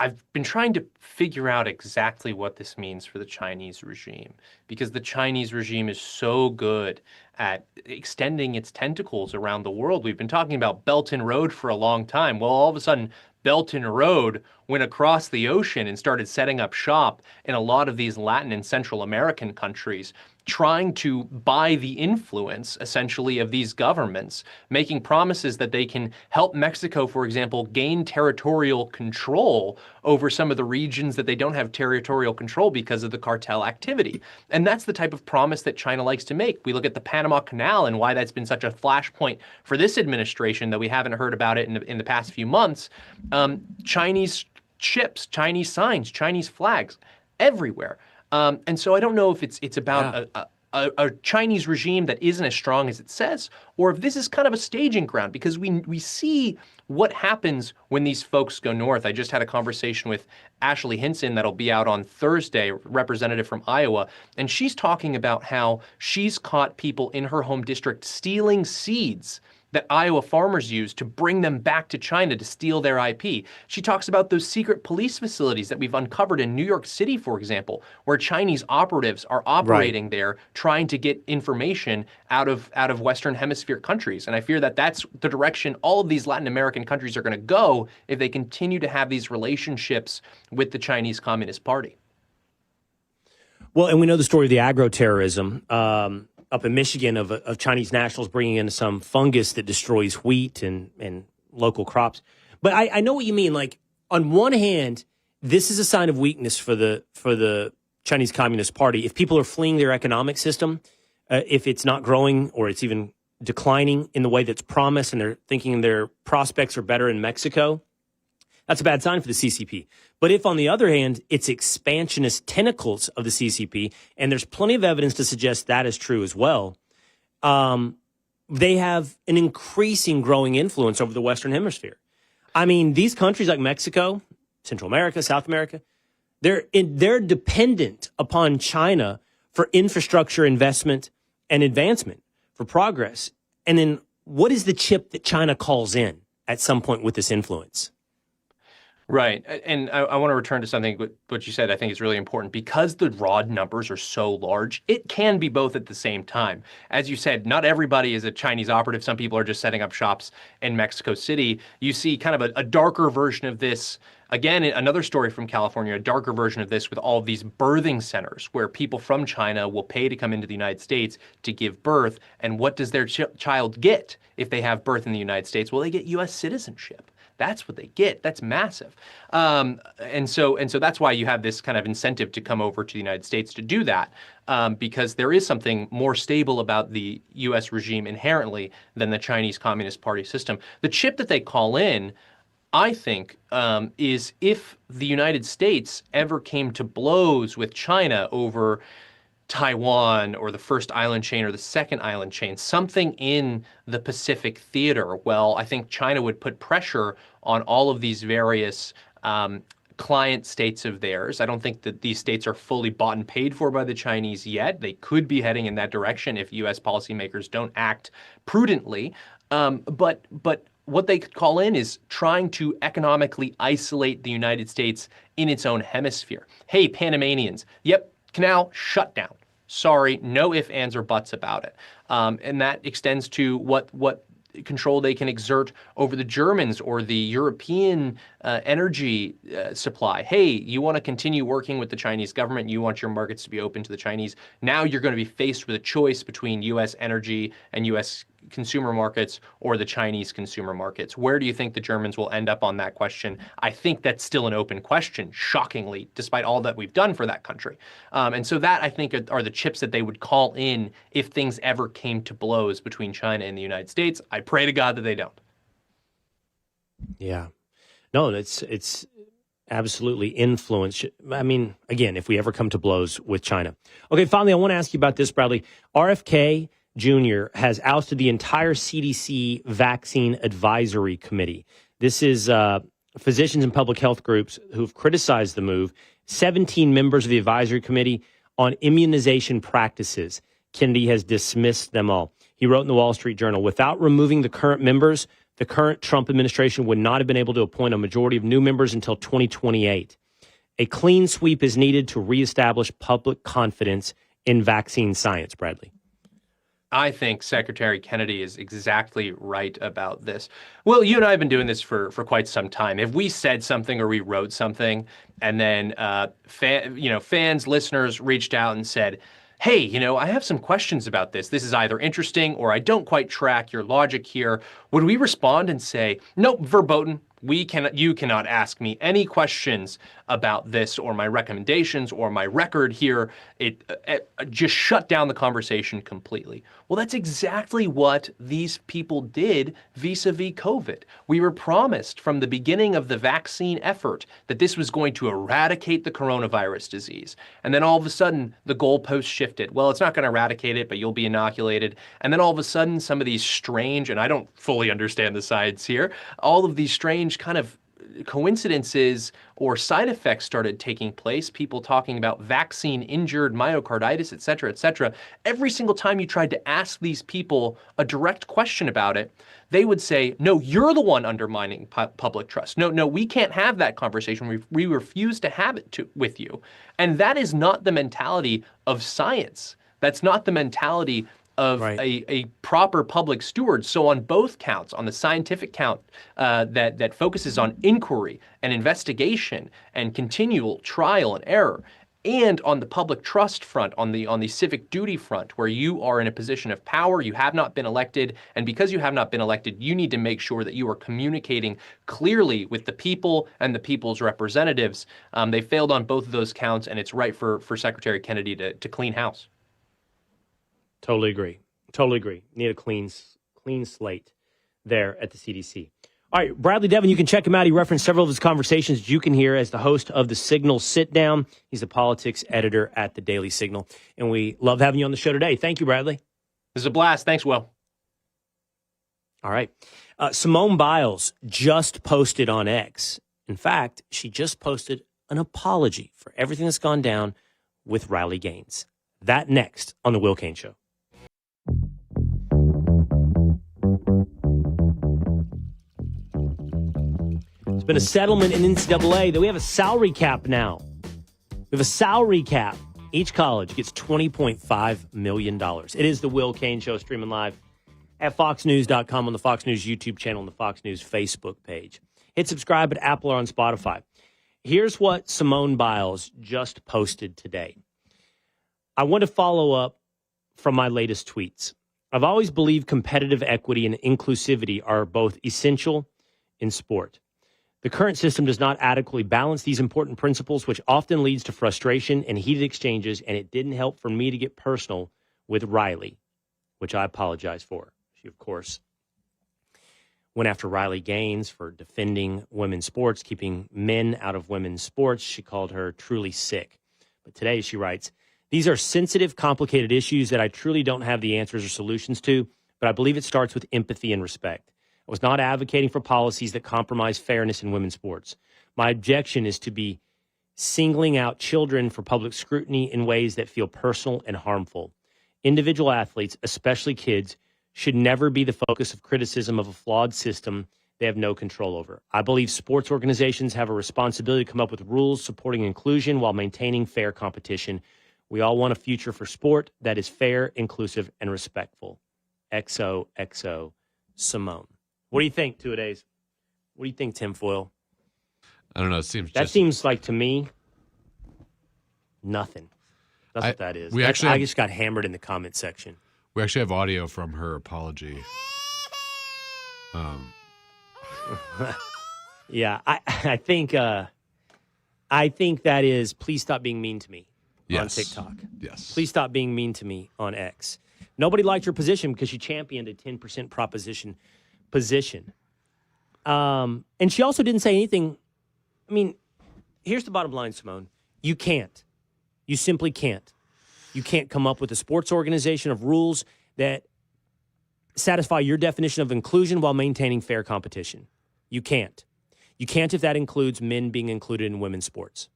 I've been trying to figure out exactly what this means for the Chinese regime, because the Chinese regime is so good at extending its tentacles around the world. We've been talking about Belt and Road for a long time. Well, all of a sudden, Belt and Road went across the ocean and started setting up shop in a lot of these Latin and Central American countries, trying to buy the influence, essentially, of these governments, making promises that they can help Mexico, for example, gain territorial control over some of the regions that they don't have territorial control because of the cartel activity. And that's the type of promise that China likes to make. We look at the Panama Canal and why that's been such a flashpoint for this administration, that we haven't heard about it in the past few months. Chinese ships, Chinese signs, Chinese flags everywhere. And so I don't know if it's about a Chinese regime that isn't as strong as it says, or if this is kind of a staging ground, because we see what happens when these folks go north. I just had a conversation with Ashley Hinson that'll be out on Thursday, representative from Iowa, and she's talking about how she's caught people in her home district stealing seeds that Iowa farmers use to bring them back to China to steal their IP. She talks about those secret police facilities that we've uncovered in New York City, for example, where Chinese operatives are operating there, trying to get information out of Western Hemisphere countries. And I fear that that's the direction all of these Latin American countries are going to go if they continue to have these relationships with the Chinese Communist Party. Well, and we know the story of the agro-terrorism up in Michigan of Chinese nationals bringing in some fungus that destroys wheat and local crops. But I know what you mean. Like, on one hand, this is a sign of weakness for the Chinese Communist Party. If people are fleeing their economic system, if it's not growing or it's even declining in the way that's promised, and they're thinking their prospects are better in Mexico, that's a bad sign for the CCP. But if, on the other hand, it's expansionist tentacles of the CCP, and there's plenty of evidence to suggest that is true as well, they have an increasing growing influence over the Western Hemisphere. I mean, these countries like Mexico, Central America, South America, they're dependent upon China for infrastructure investment and advancement, for progress. And then what is the chip that China calls in at some point with this influence? Right. And I want to return to something what you said I think is really important. Because the raw numbers are so large, it can be both at the same time. As you said, not everybody is a Chinese operative. Some people are just setting up shops in Mexico City. You see kind of a darker version of this. Again, another story from California, a darker version of this with all of these birthing centers where people from China will pay to come into the United States to give birth. And what does their child get if they have birth in the United States? Well, they get U.S. citizenship. That's what they get. That's massive. And so that's why you have this kind of incentive to come over to the United States to do that, because there is something more stable about the U.S. regime inherently than the Chinese Communist Party system. The chip that they call in, I think, is if the United States ever came to blows with China over Taiwan or the first island chain or the second island chain, something in the Pacific theater, well, I think China would put pressure on all of these various client states of theirs. I don't think that these states are fully bought and paid for by the Chinese yet. They could be heading in that direction if U.S. policymakers don't act prudently. But what they could call in is trying to economically isolate the United States in its own hemisphere. Hey, Panamanians, yep, canal shut down. Sorry, no ifs, ands, or buts about it. And that extends to what control they can exert over the Germans or the European energy supply. Hey, you want to continue working with the Chinese government, you want your markets to be open to the Chinese. Now you're going to be faced with a choice between U.S. energy and U.S. consumer markets or the Chinese consumer markets. Where do you think the Germans will end up on that question? I think that's still an open question, shockingly, despite all that we've done for that country. And so that, I think, are the chips that they would call in if things ever came to blows between China and the United States. I pray to God that they don't. Yeah. No, it's absolutely influence. I mean, again, if we ever come to blows with China. Okay, finally, I want to ask you about this, Bradley. RFK Jr. has ousted the entire CDC Vaccine Advisory Committee. This is physicians and public health groups who've criticized the move. 17 members of the advisory committee on immunization practices. Kennedy has dismissed them all. He wrote in the Wall Street Journal, without removing the current members, the current Trump administration would not have been able to appoint a majority of new members until 2028. A clean sweep is needed to reestablish public confidence in vaccine science, Bradley. I think Secretary Kennedy is exactly right about this. Well, you and I have been doing this for quite some time. If we said something or we wrote something, and then fans, listeners reached out and said, hey, I have some questions about this. This is either interesting or I don't quite track your logic here. Would we respond and say, nope, verboten? You cannot ask me any questions about this or my recommendations or my record here. It just shut down the conversation completely. Well, that's exactly what these people did vis-a-vis COVID. We were promised from the beginning of the vaccine effort that this was going to eradicate the coronavirus disease. And then all of a sudden, the goalpost shifted. Well, it's not going to eradicate it, but you'll be inoculated. And then all of a sudden, some of these strange, and I don't fully understand the science here, all of these strange kind of coincidences or side effects started taking place, people talking about vaccine-injured myocarditis, et cetera, et cetera. Every single time you tried to ask these people a direct question about it, they would say, no, you're the one undermining public trust. No, we can't have that conversation. We refuse to have it with you. And that is not the mentality of science. That's not the mentality of a proper public steward. So on both counts, on the scientific count that focuses on inquiry and investigation and continual trial and error, and on the public trust front, on the civic duty front, where you are in a position of power, you have not been elected, and because you have not been elected, you need to make sure that you are communicating clearly with the people and the people's representatives. They failed on both of those counts, and it's right for Secretary Kennedy to clean house. Totally agree. Need a clean slate there at the CDC. All right, Bradley Devlin, you can check him out. He referenced several of his conversations you can hear as the host of the Signal Sit Down. He's a politics editor at the Daily Signal. And we love having you on the show today. Thank you, Bradley. This is a blast. Thanks, Will. All right. Simone Biles just posted on X. In fact, she just posted an apology for everything that's gone down with Riley Gaines. That next on The Will Cain Show. There's been a settlement in NCAA that we have a salary cap now. We have a salary cap. Each college gets $20.5 million. It is the Will Cain Show, streaming live at foxnews.com, on the Fox News YouTube channel, on the Fox News Facebook page. Hit subscribe at Apple or on Spotify. Here's what Simone Biles just posted today. I want to follow up from my latest tweets. I've always believed competitive equity and inclusivity are both essential in sport. The current system does not adequately balance these important principles, which often leads to frustration and heated exchanges, and it didn't help for me to get personal with Riley, which I apologize for. She, of course, went after Riley Gaines for defending women's sports, keeping men out of women's sports. She called her truly sick. But today she writes, these are sensitive, complicated issues that I truly don't have the answers or solutions to, but I believe it starts with empathy and respect. I was not advocating for policies that compromise fairness in women's sports. My objection is to be singling out children for public scrutiny in ways that feel personal and harmful. Individual athletes, especially kids, should never be the focus of criticism of a flawed system they have no control over. I believe sports organizations have a responsibility to come up with rules supporting inclusion while maintaining fair competition. We all want a future for sport that is fair, inclusive, and respectful. XOXO, Simone. What do you think, two-a-days? What do you think, Tim Foyle? I don't know. It seems like, to me, nothing. That's what that is. I just got hammered in the comment section. We actually have audio from her apology. Yeah, I think that is, please stop being mean to me on TikTok. Yes. Please stop being mean to me on X. Nobody liked your position because you championed a 10% proposition position. And she also didn't say anything. I mean, here's the bottom line, Simone. You can't. You simply can't. You can't come up with a sports organization of rules that satisfy your definition of inclusion while maintaining fair competition. You can't. You can't if that includes men being included in women's sports.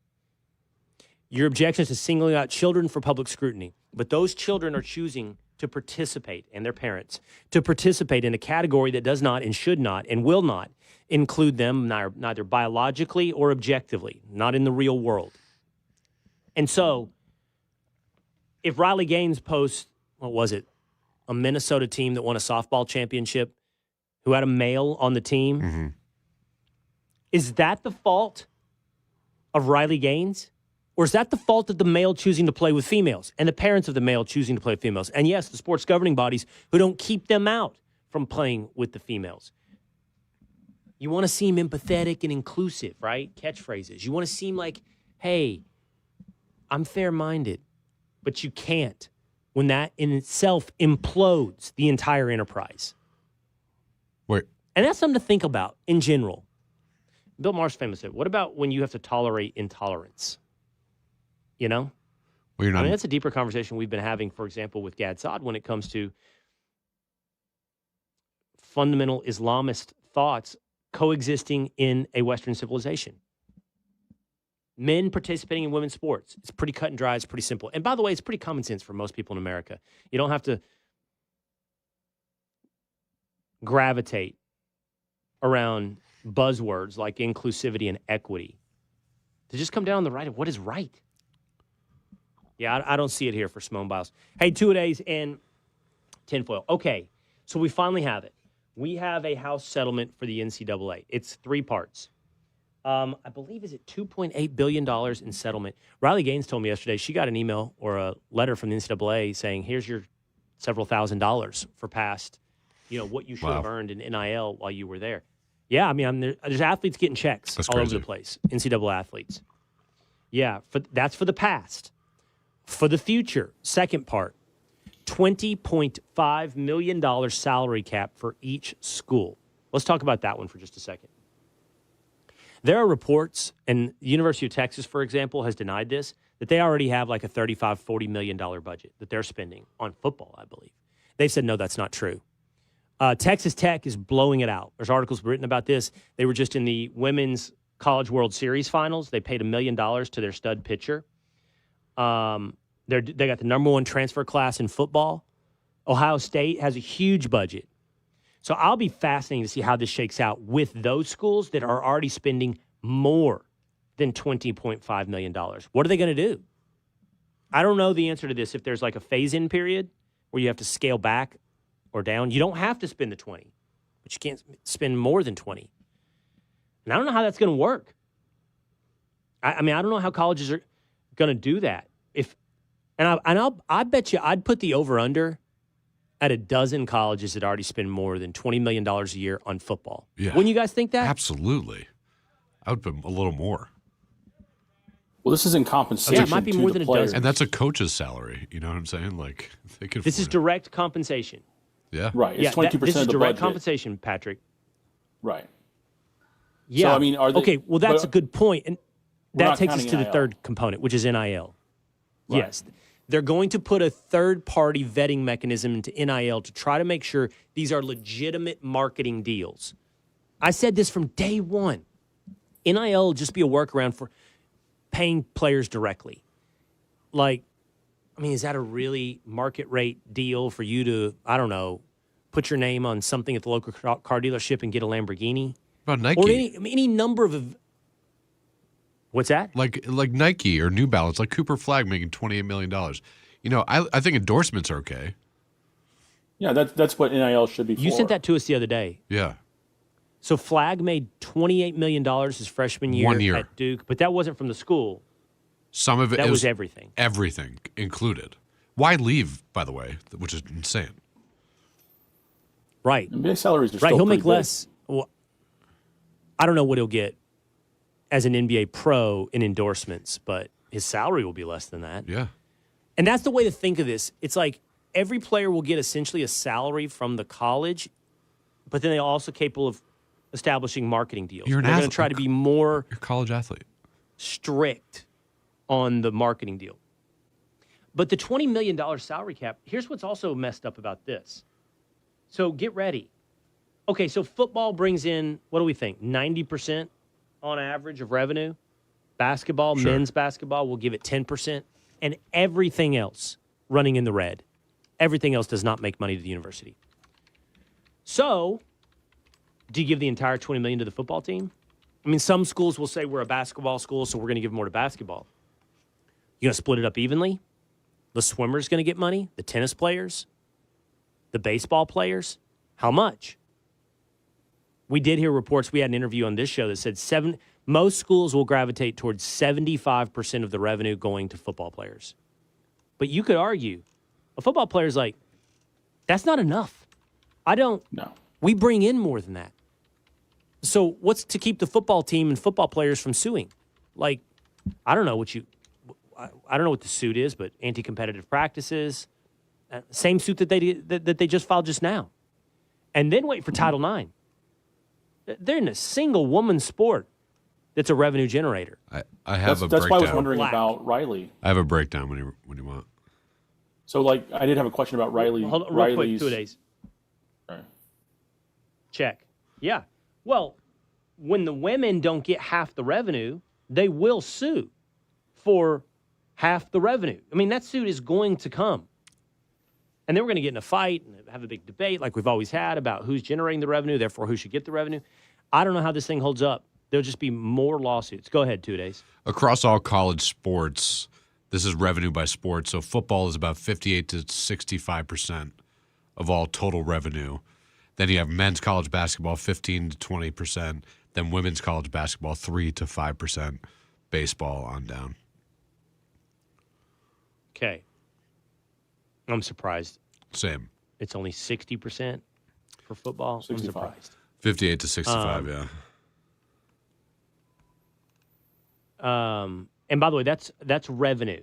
Your objection is to singling out children for public scrutiny, but those children are choosing to participate, and their parents, to participate in a category that does not and should not and will not include them neither biologically or objectively, not in the real world. And so if Riley Gaines posts, what was it, a Minnesota team that won a softball championship who had a male on the team, is that the fault of Riley Gaines? Or is that the fault of the male choosing to play with females and the parents of the male choosing to play with females? And yes, the sports governing bodies who don't keep them out from playing with the females. You want to seem empathetic and inclusive, right? Catchphrases. You want to seem like, hey, I'm fair-minded. But you can't when that in itself implodes the entire enterprise. Wait. And that's something to think about in general. Bill Maher's famous said, what about when you have to tolerate intolerance? You know? Well, you're not. I mean, that's a deeper conversation we've been having, for example, with Gad Saad when it comes to fundamental Islamist thoughts coexisting in a Western civilization. Men participating in women's sports. It's pretty cut and dry. It's pretty simple. And by the way, it's pretty common sense for most people in America. You don't have to gravitate around buzzwords like inclusivity and equity to just come down on the right of what is right. Yeah, I don't see it here for Simone Biles. Hey, two-a-days and tinfoil. Okay, so we finally have it. We have a House settlement for the NCAA. It's 3 parts. I believe, is it $2.8 billion in settlement? Riley Gaines told me yesterday she got an email or a letter from the NCAA saying, here's your several $1,000s for past, what you should have earned in NIL while you were there. Yeah, I mean, there's athletes getting checks all over the place, NCAA athletes. Yeah, that's for the past. For the future, second part, $20.5 million salary cap for each school. Let's talk about that one for just a second. There are reports, and the University of Texas, for example, has denied this, that they already have like a $35, $40 million budget that they're spending on football, I believe. They've said, no, that's not true. Texas Tech is blowing it out. There's articles written about this. They were just in the Women's College World Series finals. They paid $1 million to their stud pitcher. They got the number 1 transfer class in football. Ohio State has a huge budget. So I'll be fascinated to see how this shakes out with those schools that are already spending more than $20.5 million. What are they going to do? I don't know the answer to this. If there's like a phase-in period where you have to scale back or down, you don't have to spend the 20, but you can't spend more than 20. And I don't know how that's going to work. I mean, I don't know how colleges are going to do that. I bet you I'd put the over-under at a dozen colleges that already spend more than $20 million a year on football. Yeah. Wouldn't you guys think that? Absolutely. I would put a little more. Well, this isn't compensation. Yeah, it might be more than a dozen. And that's a coach's salary. You know what I'm saying? Like, they could. This is direct compensation. Yeah. Right. It's 20% of the budget. This is direct compensation, Patrick. Right. Yeah. So, I mean, okay, well, that's a good point. And that takes us to the third component, which is NIL. Right. Yes. They're going to put a third-party vetting mechanism into NIL to try to make sure these are legitimate marketing deals. I said this from day one. NIL will just be a workaround for paying players directly. Like, I mean, is that a really market rate deal for you to, I don't know, put your name on something at the local car dealership and get a Lamborghini? About Nike. Or any number of... What's that? Like Nike or New Balance, like Cooper Flag making $28 million. I think endorsements are okay. Yeah, that's what NIL should be for. You sent that to us the other day. Yeah. So Flag made $28 million his freshman year, 1 year at Duke, but that wasn't from the school. Some of it that was everything. Everything included. Why leave, by the way, which is insane. Right. NBA salaries are right. Still He'll make big. less. Well, I don't know what he'll get as an NBA pro in endorsements, but his salary will be less than that. Yeah. And that's the way to think of this. It's like every player will get essentially a salary from the college, but then they're also capable of establishing marketing deals. You're an They're going to try to be more You're a college athlete. Strict on the marketing deal. But the $20 million salary cap, here's what's also messed up about this. So get ready. Okay, so football brings in, what do we think, 90% on average of revenue? Basketball, men's basketball, will give it 10%. And everything else running in the red. Everything else does not make money to the university. So, do you give the entire $20 million to the football team? I mean, some schools will say we're a basketball school, so we're going to give more to basketball. You're going to split it up evenly? The swimmer's going to get money? The tennis players? The baseball players? How much? We did hear reports. We had an interview on this show that said most schools will gravitate towards 75% of the revenue going to football players. But you could argue, a football player's like, that's not enough. No. We bring in more than that. So what's to keep the football team and football players from suing? Like, I don't know what the suit is, but anti-competitive practices, same suit that they just filed just now. And then wait for Title IX. They're in a single woman sport that's a revenue generator. I have a breakdown. That's why I was wondering about Riley. I have a breakdown when you want. So, like, I did have a question about Riley. Hold on, real quick, 2 days. All right. Check. Yeah. Well, when the women don't get half the revenue, they will sue for half the revenue. I mean, that suit is going to come. And then we're going to get in a fight and have a big debate like we've always had about who's generating the revenue, therefore who should get the revenue. I don't know how this thing holds up. There'll just be more lawsuits. Go ahead, 2 days. Across all college sports, this is revenue by sport. So football is about 58 to 65% of all total revenue. Then you have men's college basketball, 15 to 20%. Then women's college basketball, 3 to 5%. Baseball on down. Okay. I'm surprised. Same. It's only 60% for football. 65. I'm surprised. 58 to 65, yeah. And by the way, that's revenue.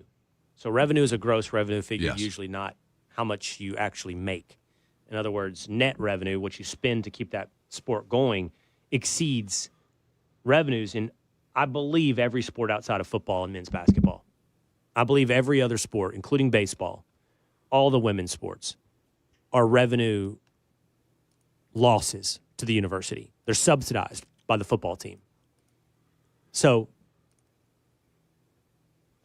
So revenue is a gross revenue figure, Yes. usually not how much you actually make. In other words, net revenue, what you spend to keep that sport going, exceeds revenues in, I believe, every sport outside of football and men's basketball. I believe every other sport, including baseball, all the women's sports, are revenue losses to the university. They're subsidized by the football team. So,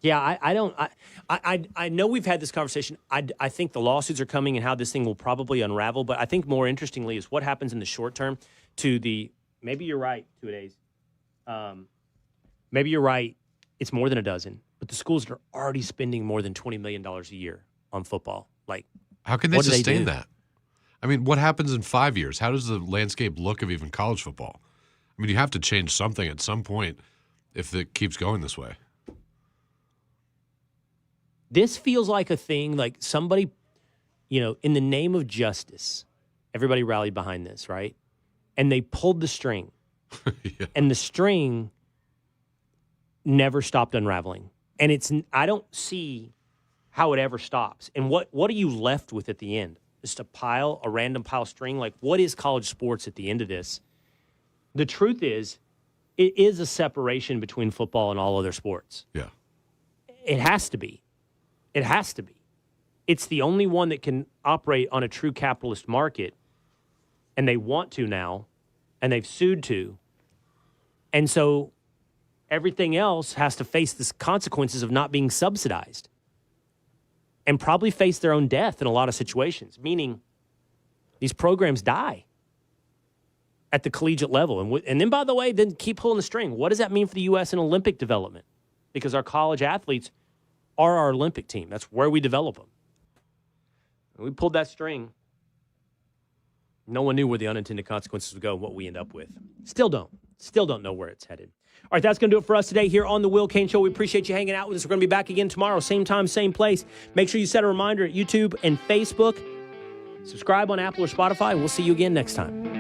yeah, I know we've had this conversation. I think the lawsuits are coming and how this thing will probably unravel. But I think more interestingly is what happens in the short term to the, maybe you're right, 2 days. Maybe you're right. It's more than a dozen. But the schools are already spending more than $20 million a year on football. Like, how can they what do sustain do? that? I mean, what happens in 5 years? How does the landscape look of even college football? I mean, you have to change something at some point if it keeps going this way. This feels like a thing, like somebody, in the name of justice, everybody rallied behind this, right? And they pulled the string. Yeah. And the string never stopped unraveling. And I don't see how it ever stops. And what are you left with at the end? Just a random pile of string? Like, what is college sports at the end of this? The truth is, it is a separation between football and all other sports. Yeah. It has to be. It has to be. It's the only one that can operate on a true capitalist market, and they want to now, and they've sued to. And so everything else has to face the consequences of not being subsidized and probably face their own death in a lot of situations, meaning these programs die at the collegiate level. And then, by the way, then keep pulling the string. What does that mean for the U.S. in Olympic development? Because our college athletes are our Olympic team. That's where we develop them. And we pulled that string. No one knew where the unintended consequences would go and what we end up with. Still don't know where it's headed. All right, that's going to do it for us today here on The Will Cain Show. We appreciate you hanging out with us. We're going to be back again tomorrow, same time, same place. Make sure you set a reminder at YouTube and Facebook. Subscribe on Apple or Spotify, and we'll see you again next time.